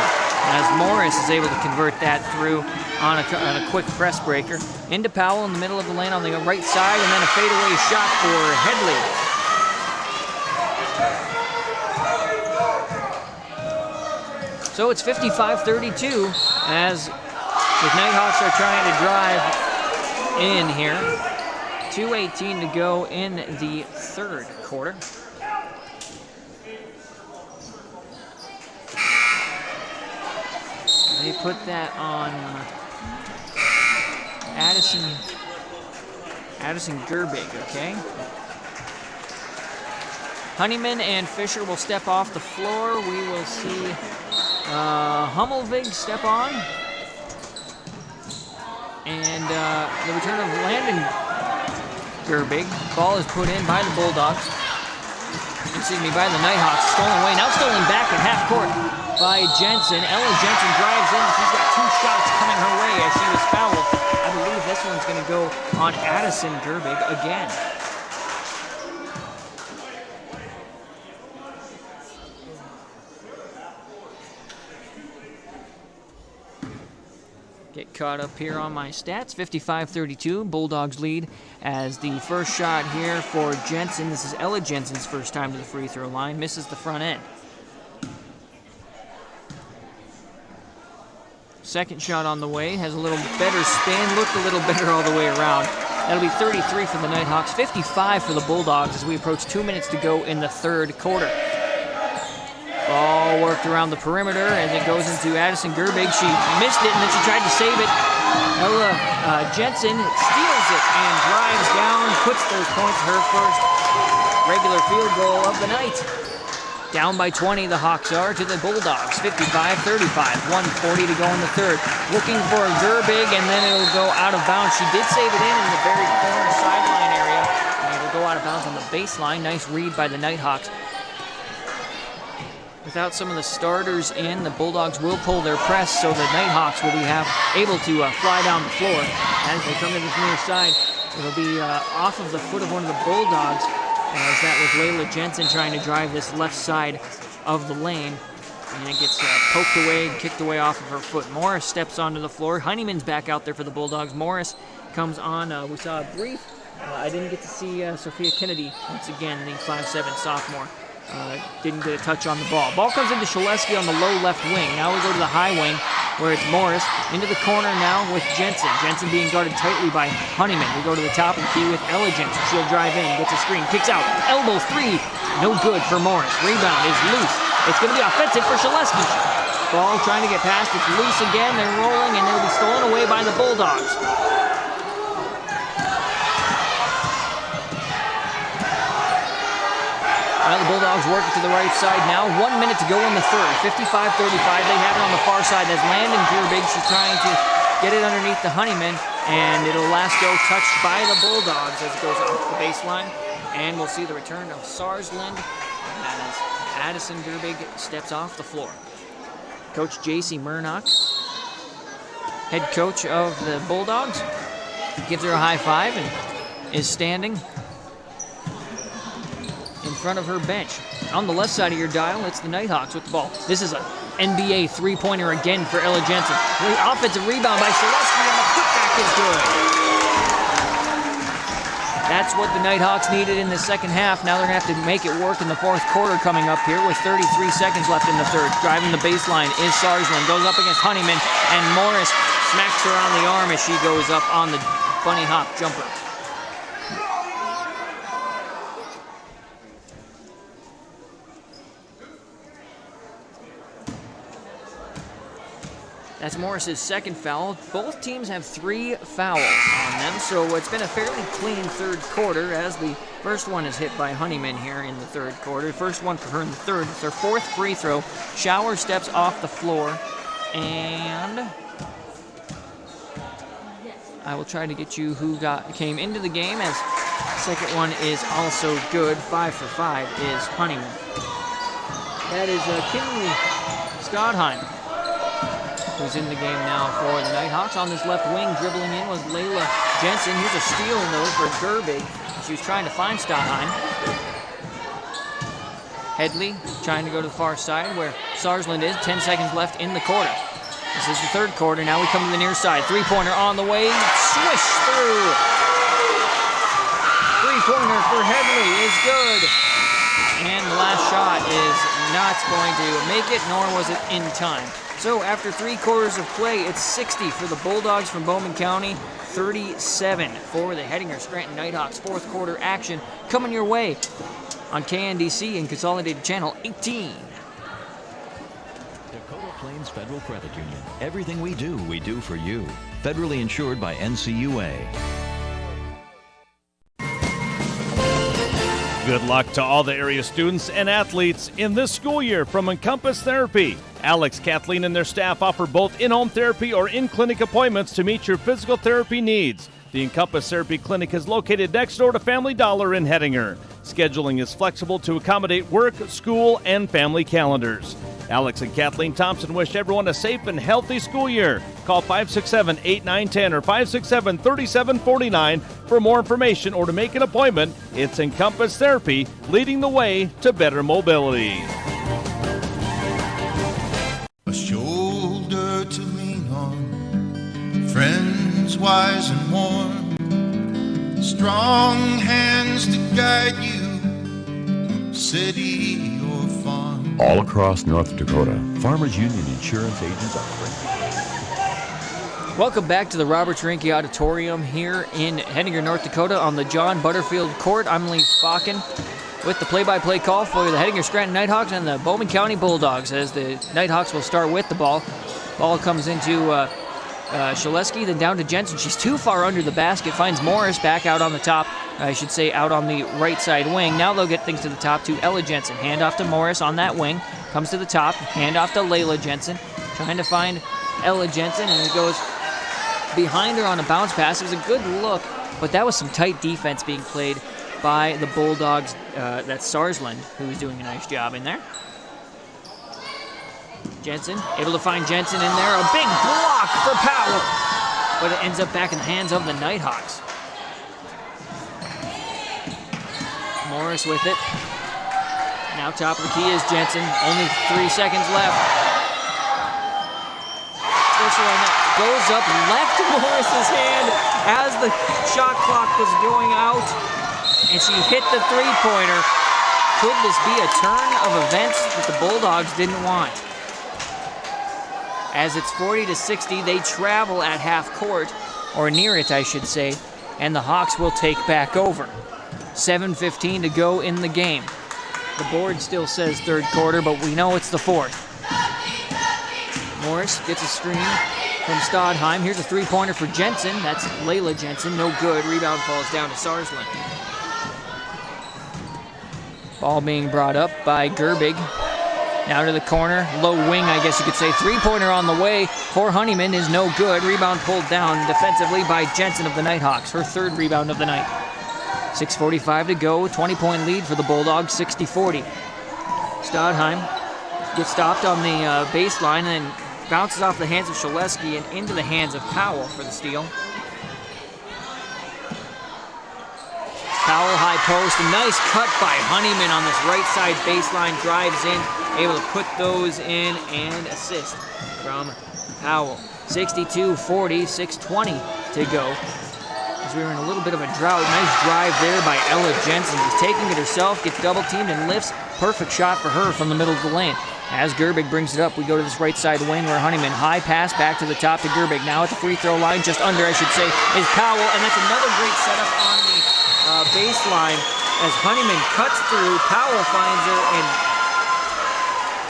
as Morris is able to convert that through on a quick press breaker. Into Powell in the middle of the lane on the right side, and then a fadeaway shot for Headley. So it's 55-32 as the Nighthawks are trying to drive in here. 2:18 to go in the third quarter. They put that on Addison Gerbig, okay? Honeyman and Fisher will step off the floor. We will see Hummelvig step on. And the return of Landon Gerbig. Ball is put in by the Bulldogs. Excuse me, by the Nighthawks. Stolen away. Now stolen back at half court by Jensen. Ella Jensen drives in. She's got two shots coming her way as she was fouled. I believe this one's going to go on Addison Gerbig again. Get caught up here on my stats. 55-32, Bulldogs lead as the first shot here for Jensen. This is Ella Jensen's first time to the free throw line. Misses the front end. Second shot on the way. Has a little better spin. Looked a little better all the way around. That'll be 33 for the Nighthawks. 55 for the Bulldogs as we approach 2 minutes to go in the third quarter. Ball worked around the perimeter as it goes into Addison Gerbig. She missed it and then she tried to save it. Ella Jensen steals it and drives down, puts those points, her first regular field goal of the night. Down by 20, the Hawks are to the Bulldogs, 55-35, 1:40 to go in the third. Looking for a Gerbig, and then it'll go out of bounds. She did save it in the very corner sideline area, and it'll go out of bounds on the baseline. Nice read by the Nighthawks. Without some of the starters in, the Bulldogs will pull their press, so the Nighthawks will be able to fly down the floor. As they come to this near side, it'll be off of the foot of one of the Bulldogs, as that was Layla Jensen trying to drive this left side of the lane. And it gets poked away and kicked away off of her foot. Morris steps onto the floor. Honeyman's back out there for the Bulldogs. Morris comes on. We saw a brief. I didn't get to see Sophia Kennedy once again, the 5'7" sophomore. Didn't get a touch on the ball. Ball comes into Shaleski on the low left wing. Now we go to the high wing where it's Morris. Into the corner now with Jensen. Jensen being guarded tightly by Honeyman. We go to the top of the key with Ella Jensen. She'll drive in, gets a screen, kicks out. Elbow three. No good for Morris. Rebound is loose. It's going to be offensive for Shaleski. Ball trying to get past. It's loose again. They're rolling and they'll be stolen away by the Bulldogs. Well, the Bulldogs work it to the right side now. 1 minute to go in the third. 55-35. They have it on the far side as Landon Gerbig. She's trying to get it underneath the Honeyman, and it'll last go touched by the Bulldogs as it goes off the baseline. And we'll see the return of Sarsland as Addison Gerbig steps off the floor. Coach J.C. Murnock, head coach of the Bulldogs, gives her a high five and is standing in front of her bench. On the left side of your dial, it's the Nighthawks with the ball. This is an NBA three-pointer again for Ella Jensen. The offensive rebound by Shaleski, and the putback is good. That's what the Nighthawks needed in the second half. Now they're going to have to make it work in the fourth quarter coming up here with 33 seconds left in the third. Driving the baseline is Sarsland. Goes up against Honeyman, and Morris smacks her on the arm as she goes up on the bunny hop jumper. That's Morris's second foul. Both teams have 3 fouls on them, so it's been a fairly clean third quarter as the first one is hit by Honeyman here in the third quarter. First one for her in the third. It's her 4th free throw. Shower steps off the floor, and I will try to get you who came into the game, as second one is also good. 5 for 5 is Honeyman. That is Kinley Stodheim, who's in the game now for the Nighthawks. On this left wing, dribbling in was Layla Jensen. Here's a steal, though, for Gerbig. She was trying to find Stodheim. Headley trying to go to the far side where Sarsland is. 10 seconds left in the quarter. This is the third quarter. Now we come to the near side. Three-pointer on the way. Swish through. Three-pointer for Headley is good. And the last shot is not going to make it, nor was it in time. So after 3 quarters of play, it's 60 for the Bulldogs from Bowman County, 37 for the Hettinger Scranton Nighthawks. Fourth quarter action coming your way on KNDC and Consolidated Channel 18. Dakota Plains Federal Credit Union. Everything we do for you. Federally insured by NCUA. Good luck to all the area students and athletes in this school year from Encompass Therapy. Alex, Kathleen, and their staff offer both in-home therapy or in-clinic appointments to meet your physical therapy needs. The Encompass Therapy Clinic is located next door to Family Dollar in Hettinger. Scheduling is flexible to accommodate work, school, and family calendars. Alex and Kathleen Thompson wish everyone a safe and healthy school year. Call 567-8910 or 567-3749 for more information or to make an appointment. It's Encompass Therapy, leading the way to better mobility. A shoulder to lean on, friends wise and warm, strong hands to guide you, city or farm. All across North Dakota, Farmers Union insurance agents are Welcome back to the Roberts Rinke Auditorium here in Hettinger, North Dakota on the John Butterfield Court. I'm Lee Faulken with the play-by-play call for the Hettinger Scranton Nighthawks and the Bowman County Bulldogs, as the Nighthawks will start with the ball. Ball comes into Shaleski, then down to Jensen. She's too far under the basket. Finds Morris back out on the top. I should say out on the right side wing. Now they'll get things to the top to Ella Jensen. Hand off to Morris on that wing. Comes to the top. Hand off to Layla Jensen. Trying to find Ella Jensen, and it goes behind her on a bounce pass. It was a good look, but that was some tight defense being played by the Bulldogs. That's Sarsland, who was doing a nice job in there. Jensen, able to find Jensen in there. A big block for Powell, but it ends up back in the hands of the Nighthawks. Morris with it. Now top of the key is Jensen. Only 3 seconds left. First one goes up left Morris's hand as the shot clock was going out, and she hit the three-pointer. Could this be a turn of events that the Bulldogs didn't want? As it's 40-60, they travel at half court, or near it, I should say, and the Hawks will take back over. 7:15 to go in the game. The board still says third quarter, but we know it's the fourth. Morris gets a screen from Stodheim. Here's a three-pointer for Jensen. That's Layla Jensen. No good. Rebound falls down to Sarsland. Ball being brought up by Gerbig. Now to the corner. Low wing, I guess you could say. Three-pointer on the way for Honeyman is no good. Rebound pulled down defensively by Jensen of the Nighthawks. Her third rebound of the night. 6:45 to go. 20-point lead for the Bulldogs, 60-40. Stodheim gets stopped on the baseline and bounces off the hands of Shaleski and into the hands of Powell for the steal. Powell high post. A nice cut by Honeyman on this right side baseline. Drives in, able to put those in and assist from Powell. 62-40, 6:20 to go. As we were in a little bit of a drought. Nice drive there by Ella Jensen. She's taking it herself, gets double teamed and lifts. Perfect shot for her from the middle of the lane. As Gerbig brings it up, we go to this right side wing where Honeyman, high pass back to the top to Gerbig. Now at the free throw line, just under, I should say, is Powell. And that's another great setup on the baseline as Honeyman cuts through. Powell finds her, and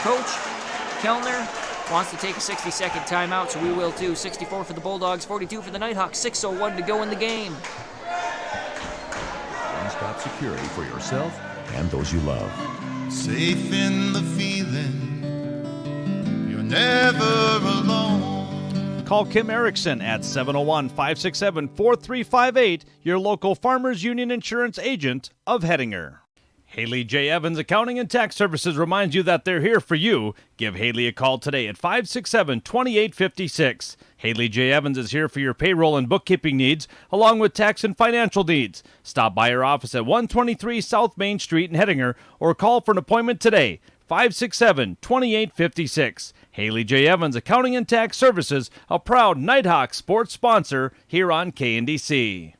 Coach Kellner wants to take a 60-second timeout, so we will too. 64 for the Bulldogs, 42 for the Nighthawks, 6:01 to go in the game. One-stop security for yourself and those you love. Safe in the feeling, you're never alone. Call Kim Erickson at 701-567-4358, your local Farmers Union Insurance agent of Hettinger. Haley J. Evans Accounting and Tax Services reminds you that they're here for you. Give Haley a call today at 567-2856. Haley J. Evans is here for your payroll and bookkeeping needs, along with tax and financial needs. Stop by her office at 123 South Main Street in Hettinger or call for an appointment today, 567-2856. Haley J. Evans Accounting and Tax Services, a proud Nighthawk sports sponsor here on KNDC.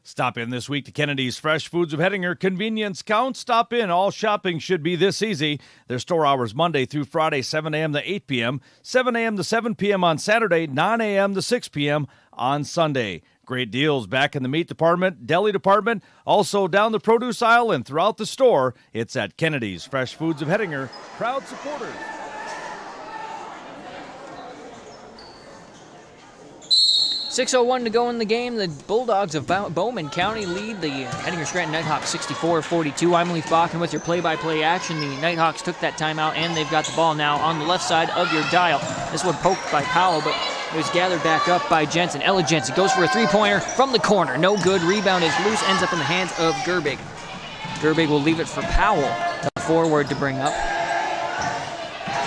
Stop in this week to Kennedy's Fresh Foods of Hettinger. Convenience counts. Stop in. All shopping should be this easy. Their store hours Monday through Friday, 7 a.m. to 8 p.m., 7 a.m. to 7 p.m. on Saturday, 9 a.m. to 6 p.m. on Sunday. Great deals back in the meat department, deli department, also down the produce aisle and throughout the store. It's at Kennedy's Fresh Foods of Hettinger. Proud supporters. 6:01 to go in the game. The Bulldogs of Bowman County lead the Hettinger-Scranton Nighthawks 64-42. I'm Leaf Bakken with your play-by-play action. The Nighthawks took that timeout, and they've got the ball now on the left side of your dial. This one poked by Powell, but it was gathered back up by Jensen. Ella Jensen goes for a three-pointer from the corner. No good. Rebound is loose. Ends up in the hands of Gerbig. Gerbig will leave it for Powell, the forward, to bring up.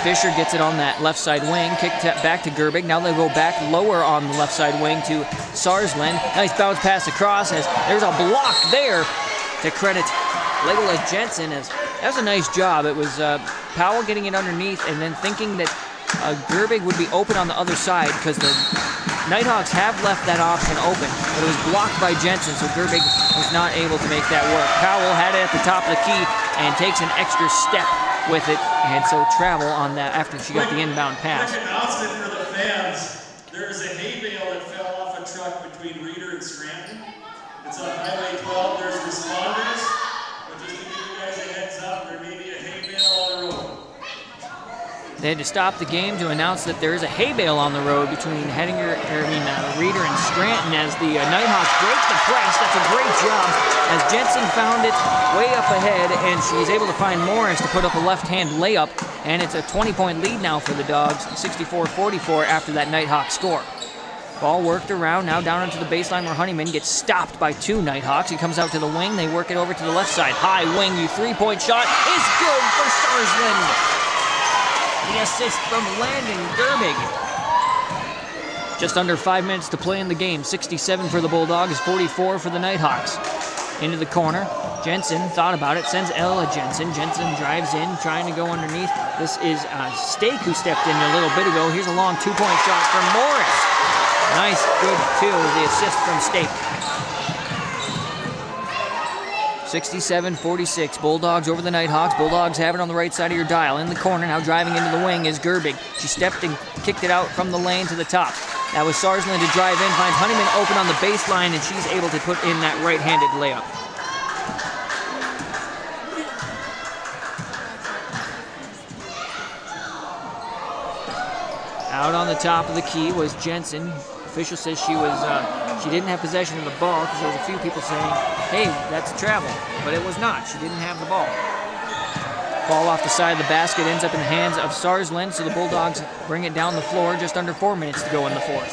Fisher gets it on that left side wing, kicked back to Gerbig. Now they go back lower on the left side wing to Sarsland. Nice bounce pass across as there's a block there to credit Layla Jensen. As that was a nice job. It was Powell getting it underneath and then thinking that Gerbig would be open on the other side because the Nighthawks have left that option open, but it was blocked by Jensen, so Gerbig was not able to make that work. Powell had it at the top of the key and takes an extra step with it, and so travel on that after she got the inbound pass. Quick announcement for the fans. There is a hay bale that fell off a truck between Reeder and Scranton. It's on Highway 12. There's responders, but just to give you guys a heads up, there may be a hay bale on the road. They had to stop the game to announce that there is a hay bale on the road between Reeder and Scranton as the Nighthawks break the press. That's a great job as Jensen found it way up ahead, and she's able to find Morris to put up a left-hand layup, and it's a 20-point lead now for the Dogs, 64-44 after that Nighthawk score. Ball worked around, now down into the baseline where Honeyman gets stopped by two Nighthawks. He comes out to the wing, they work it over to the left side. High wing, you three-point shot is good for Sarsland. The assist from Landon Gerbig. Just under 5 minutes to play in the game. 67 for the Bulldogs, 44 for the Nighthawks. Into the corner. Jensen thought about it, sends Ella Jensen. Jensen drives in, trying to go underneath. This is Stake who stepped in a little bit ago. Here's a long two-point shot from Morris. Nice, good, too, the assist from Stake. 67-46, Bulldogs over the Nighthawks. Bulldogs have it on the right side of your dial. In the corner, now driving into the wing is Gerbig. She stepped and kicked it out from the lane to the top. That was Sarsland to drive in, finds Honeyman open on the baseline, and she's able to put in that right-handed layup. Out on the top of the key was Jensen. Official says she didn't have possession of the ball because there was a few people saying, hey, that's a travel. But it was not. She didn't have the ball. Ball off the side of the basket ends up in the hands of Sarsland, so the Bulldogs bring it down the floor. Just under 4 minutes to go in the fourth.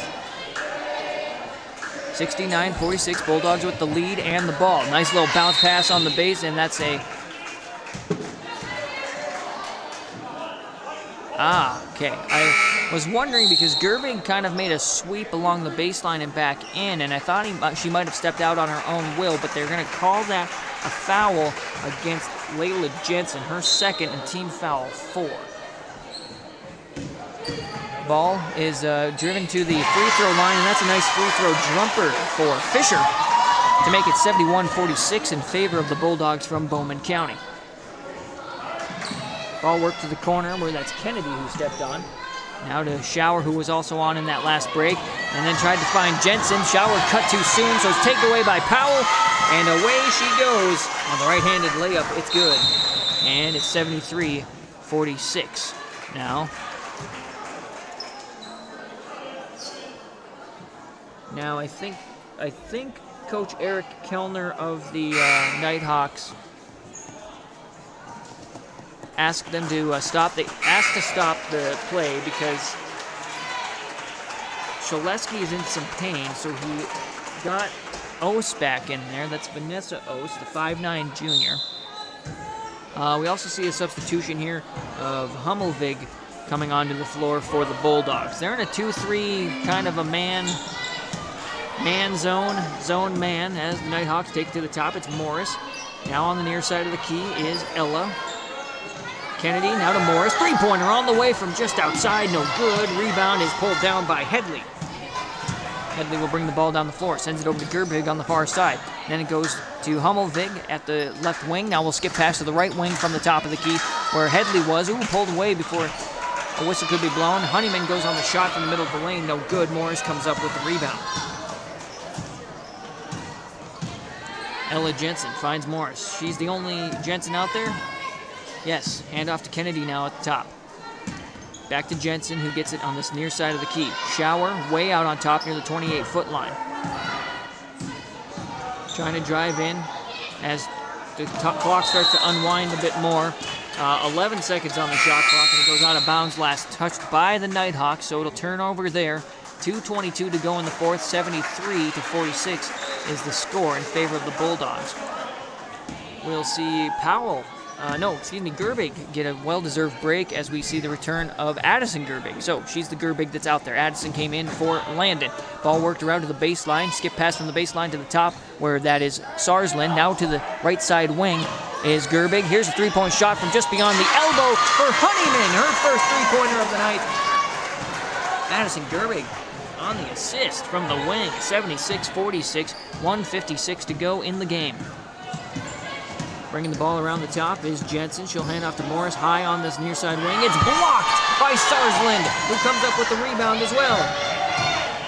69-46, Bulldogs with the lead and the ball. Nice little bounce pass on the base, and that's a... Okay. I was wondering because Gerbig kind of made a sweep along the baseline and back in, and I thought she might have stepped out on her own will, but they're going to call that a foul against Layla Jensen, her second and team foul 4. Ball is driven to the free throw line, and that's a nice free throw jumper for Fisher to make it 71-46 in favor of the Bulldogs from Bowman County. Ball worked to the corner where that's Kennedy who stepped on. Now to Shower, who was also on in that last break, and then tried to find Jensen. Shower cut too soon, so it's taken away by Powell, and away she goes on the right-handed layup. It's good, and it's 73-46 now. Now I think Coach Eric Kellner of the Nighthawks asked them to stop. They asked to stop the play because Shaleski is in some pain, so he got Ose back in there. That's Vanessa Ose, the 5'9" junior. We also see a substitution here of Hummelvig coming onto the floor for the Bulldogs. They're in a 2-3 kind of a man zone man as the Nighthawks take it to the top. It's Morris. Now on the near side of the key is Ella. Kennedy, now to Morris. Three-pointer on the way from just outside. No good. Rebound is pulled down by Headley. Headley will bring the ball down the floor. Sends it over to Gerbig on the far side. Then it goes to Hummelvig at the left wing. Now we'll skip past to the right wing from the top of the key where Headley was. Pulled away before a whistle could be blown. Honeyman goes on the shot from the middle of the lane. No good. Morris comes up with the rebound. Ella Jensen finds Morris. She's the only Jensen out there. Yes, handoff to Kennedy now at the top. Back to Jensen, who gets it on this near side of the key. Shower, way out on top near the 28-foot line. Trying to drive in as the clock starts to unwind a bit more. 11 seconds on the shot clock, and it goes out of bounds. Last touched by the Nighthawks, so it'll turn over there. 2:22 to go in the fourth. 73-46 is the score in favor of the Bulldogs. We'll see Gerbig get a well-deserved break as we see the return of Addison Gerbig. So she's the Gerbig that's out there. Addison came in for Landon. Ball worked around to the baseline. Skip pass from the baseline to the top where that is Sarsland. Now to the right side wing is Gerbig. Here's a three-point shot from just beyond the elbow for Honeyman. Her first three-pointer of the night. Addison Gerbig on the assist from the wing. 76-46, 1:56 to go in the game. Bringing the ball around the top is Jensen. She'll hand off to Morris high on this near side wing. It's blocked by Sarsland, who comes up with the rebound as well.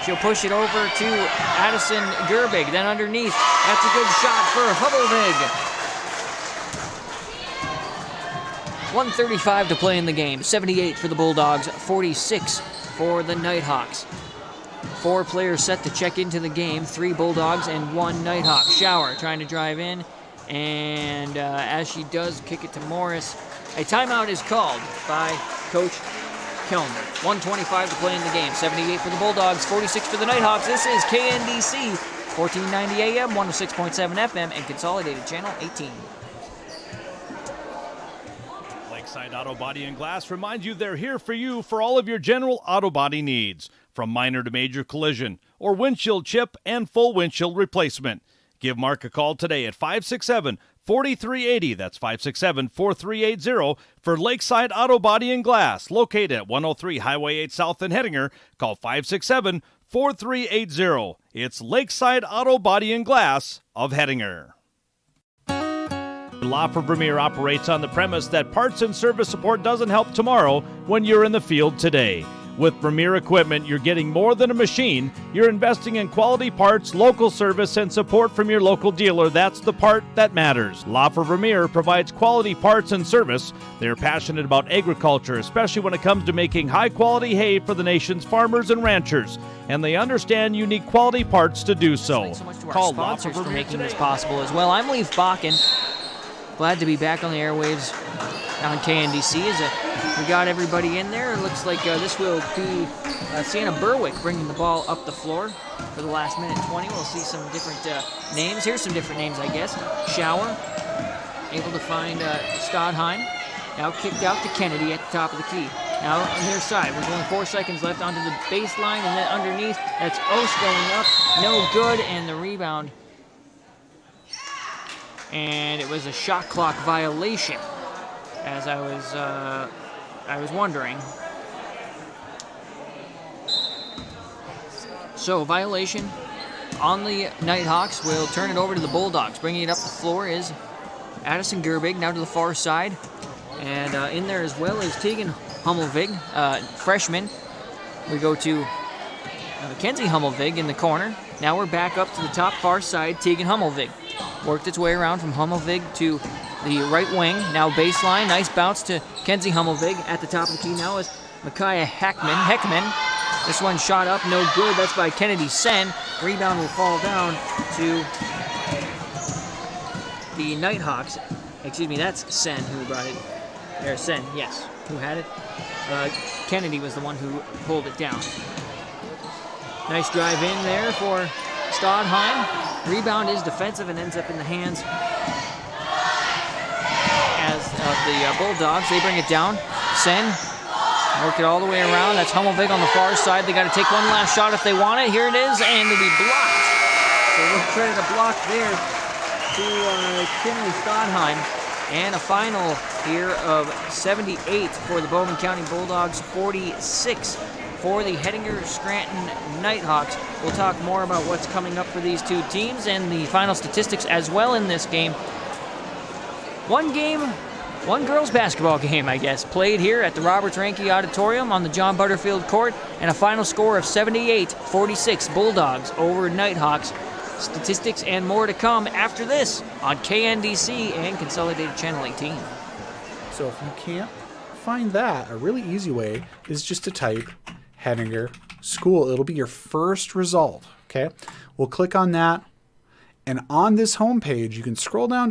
She'll push it over to Addison Gerbig. Then underneath, that's a good shot for Hummelvig. 1:35 to play in the game. 78 for the Bulldogs, 46 for the Nighthawks. 4 players set to check into the game. 3 Bulldogs and 1 Nighthawk. Shower trying to drive in, and as she does, kick it to Morris. A timeout is called by Coach Kellner. 1:25 to play in the game. 78 for the Bulldogs, 46 for the Nighthawks. This is KNDC, 1490 AM, 106.7 FM, and Consolidated Channel 18. Lakeside Auto Body and Glass reminds you they're here for you for all of your general auto body needs, from minor to major collision or windshield chip and full windshield replacement. Give Mark a call today at 567-4380. That's 567-4380 for Lakeside Auto Body and Glass, located at 103 Highway 8 South in Hettinger. Call 567-4380. It's Lakeside Auto Body and Glass of Hettinger. Law for Vermeer operates on the premise that parts and service support doesn't help tomorrow when you're in the field today. With Vermeer equipment, you're getting more than a machine. You're investing in quality parts, local service, and support from your local dealer. That's the part that matters. La for Vermeer provides quality parts and service. They're passionate about agriculture, especially when it comes to making high-quality hay for the nation's farmers and ranchers. And they understand you need quality parts to do so. Thanks so much to our sponsors for making this possible as well. I'm Leif Bakken. Glad to be back on the airwaves on KNDC. We got everybody in there. It looks like this will be Sienna Berwick bringing the ball up the floor for the last minute 20. We'll see some different names. Here's some different names, I guess. Shower, able to find Stodheim. Now kicked out to Kennedy at the top of the key. Now on their side, with only 4 seconds left onto the baseline, and then underneath, that's Ost going up. No good, and the rebound. And it was a shot clock violation, as I was wondering. So violation on the Nighthawks. Will turn it over to the Bulldogs. Bringing it up the floor is Addison Gerbig, now to the far side, and in there as well is Tegan Hummelvig, freshman. We go to Mackenzie Hummelvig in the corner. Now we're back up to the top far side. Tegan Hummelvig worked its way around from Hummelvig to the right wing. Now baseline. Nice bounce to Kenzie Hummelvig at the top of the key. Now is Micaiah Heckman. This one shot up. No good. That's by Kennedy Sen. Rebound will fall down to the Nighthawks. Excuse me, that's Sen who brought it. There's Sen, yes, who had it. Kennedy was the one who pulled it down. Nice drive in there for Stodheim. Rebound is defensive and ends up in the hands as of the Bulldogs. They bring it down. Sen worked it all the way around. That's Hummelvig on the far side. They got to take one last shot if they want it. Here it is, and it'll be blocked. So we'll credit a block there to Kinley Stodheim. And a final here of 78 for the Bowman County Bulldogs, 46 for the Hettinger Scranton Nighthawks. We'll talk more about what's coming up for these two teams and the final statistics as well in this game. One girls basketball game, I guess, played here at the Roberts Ranke Auditorium on the John Butterfield Court, and a final score of 78-46 Bulldogs over Nighthawks. Statistics and more to come after this on KNDC and Consolidated Channel 18. So if you can't find that, a really easy way is just to type Hettinger School. It'll be your first result, okay? We'll click on that, and on this homepage, you can scroll down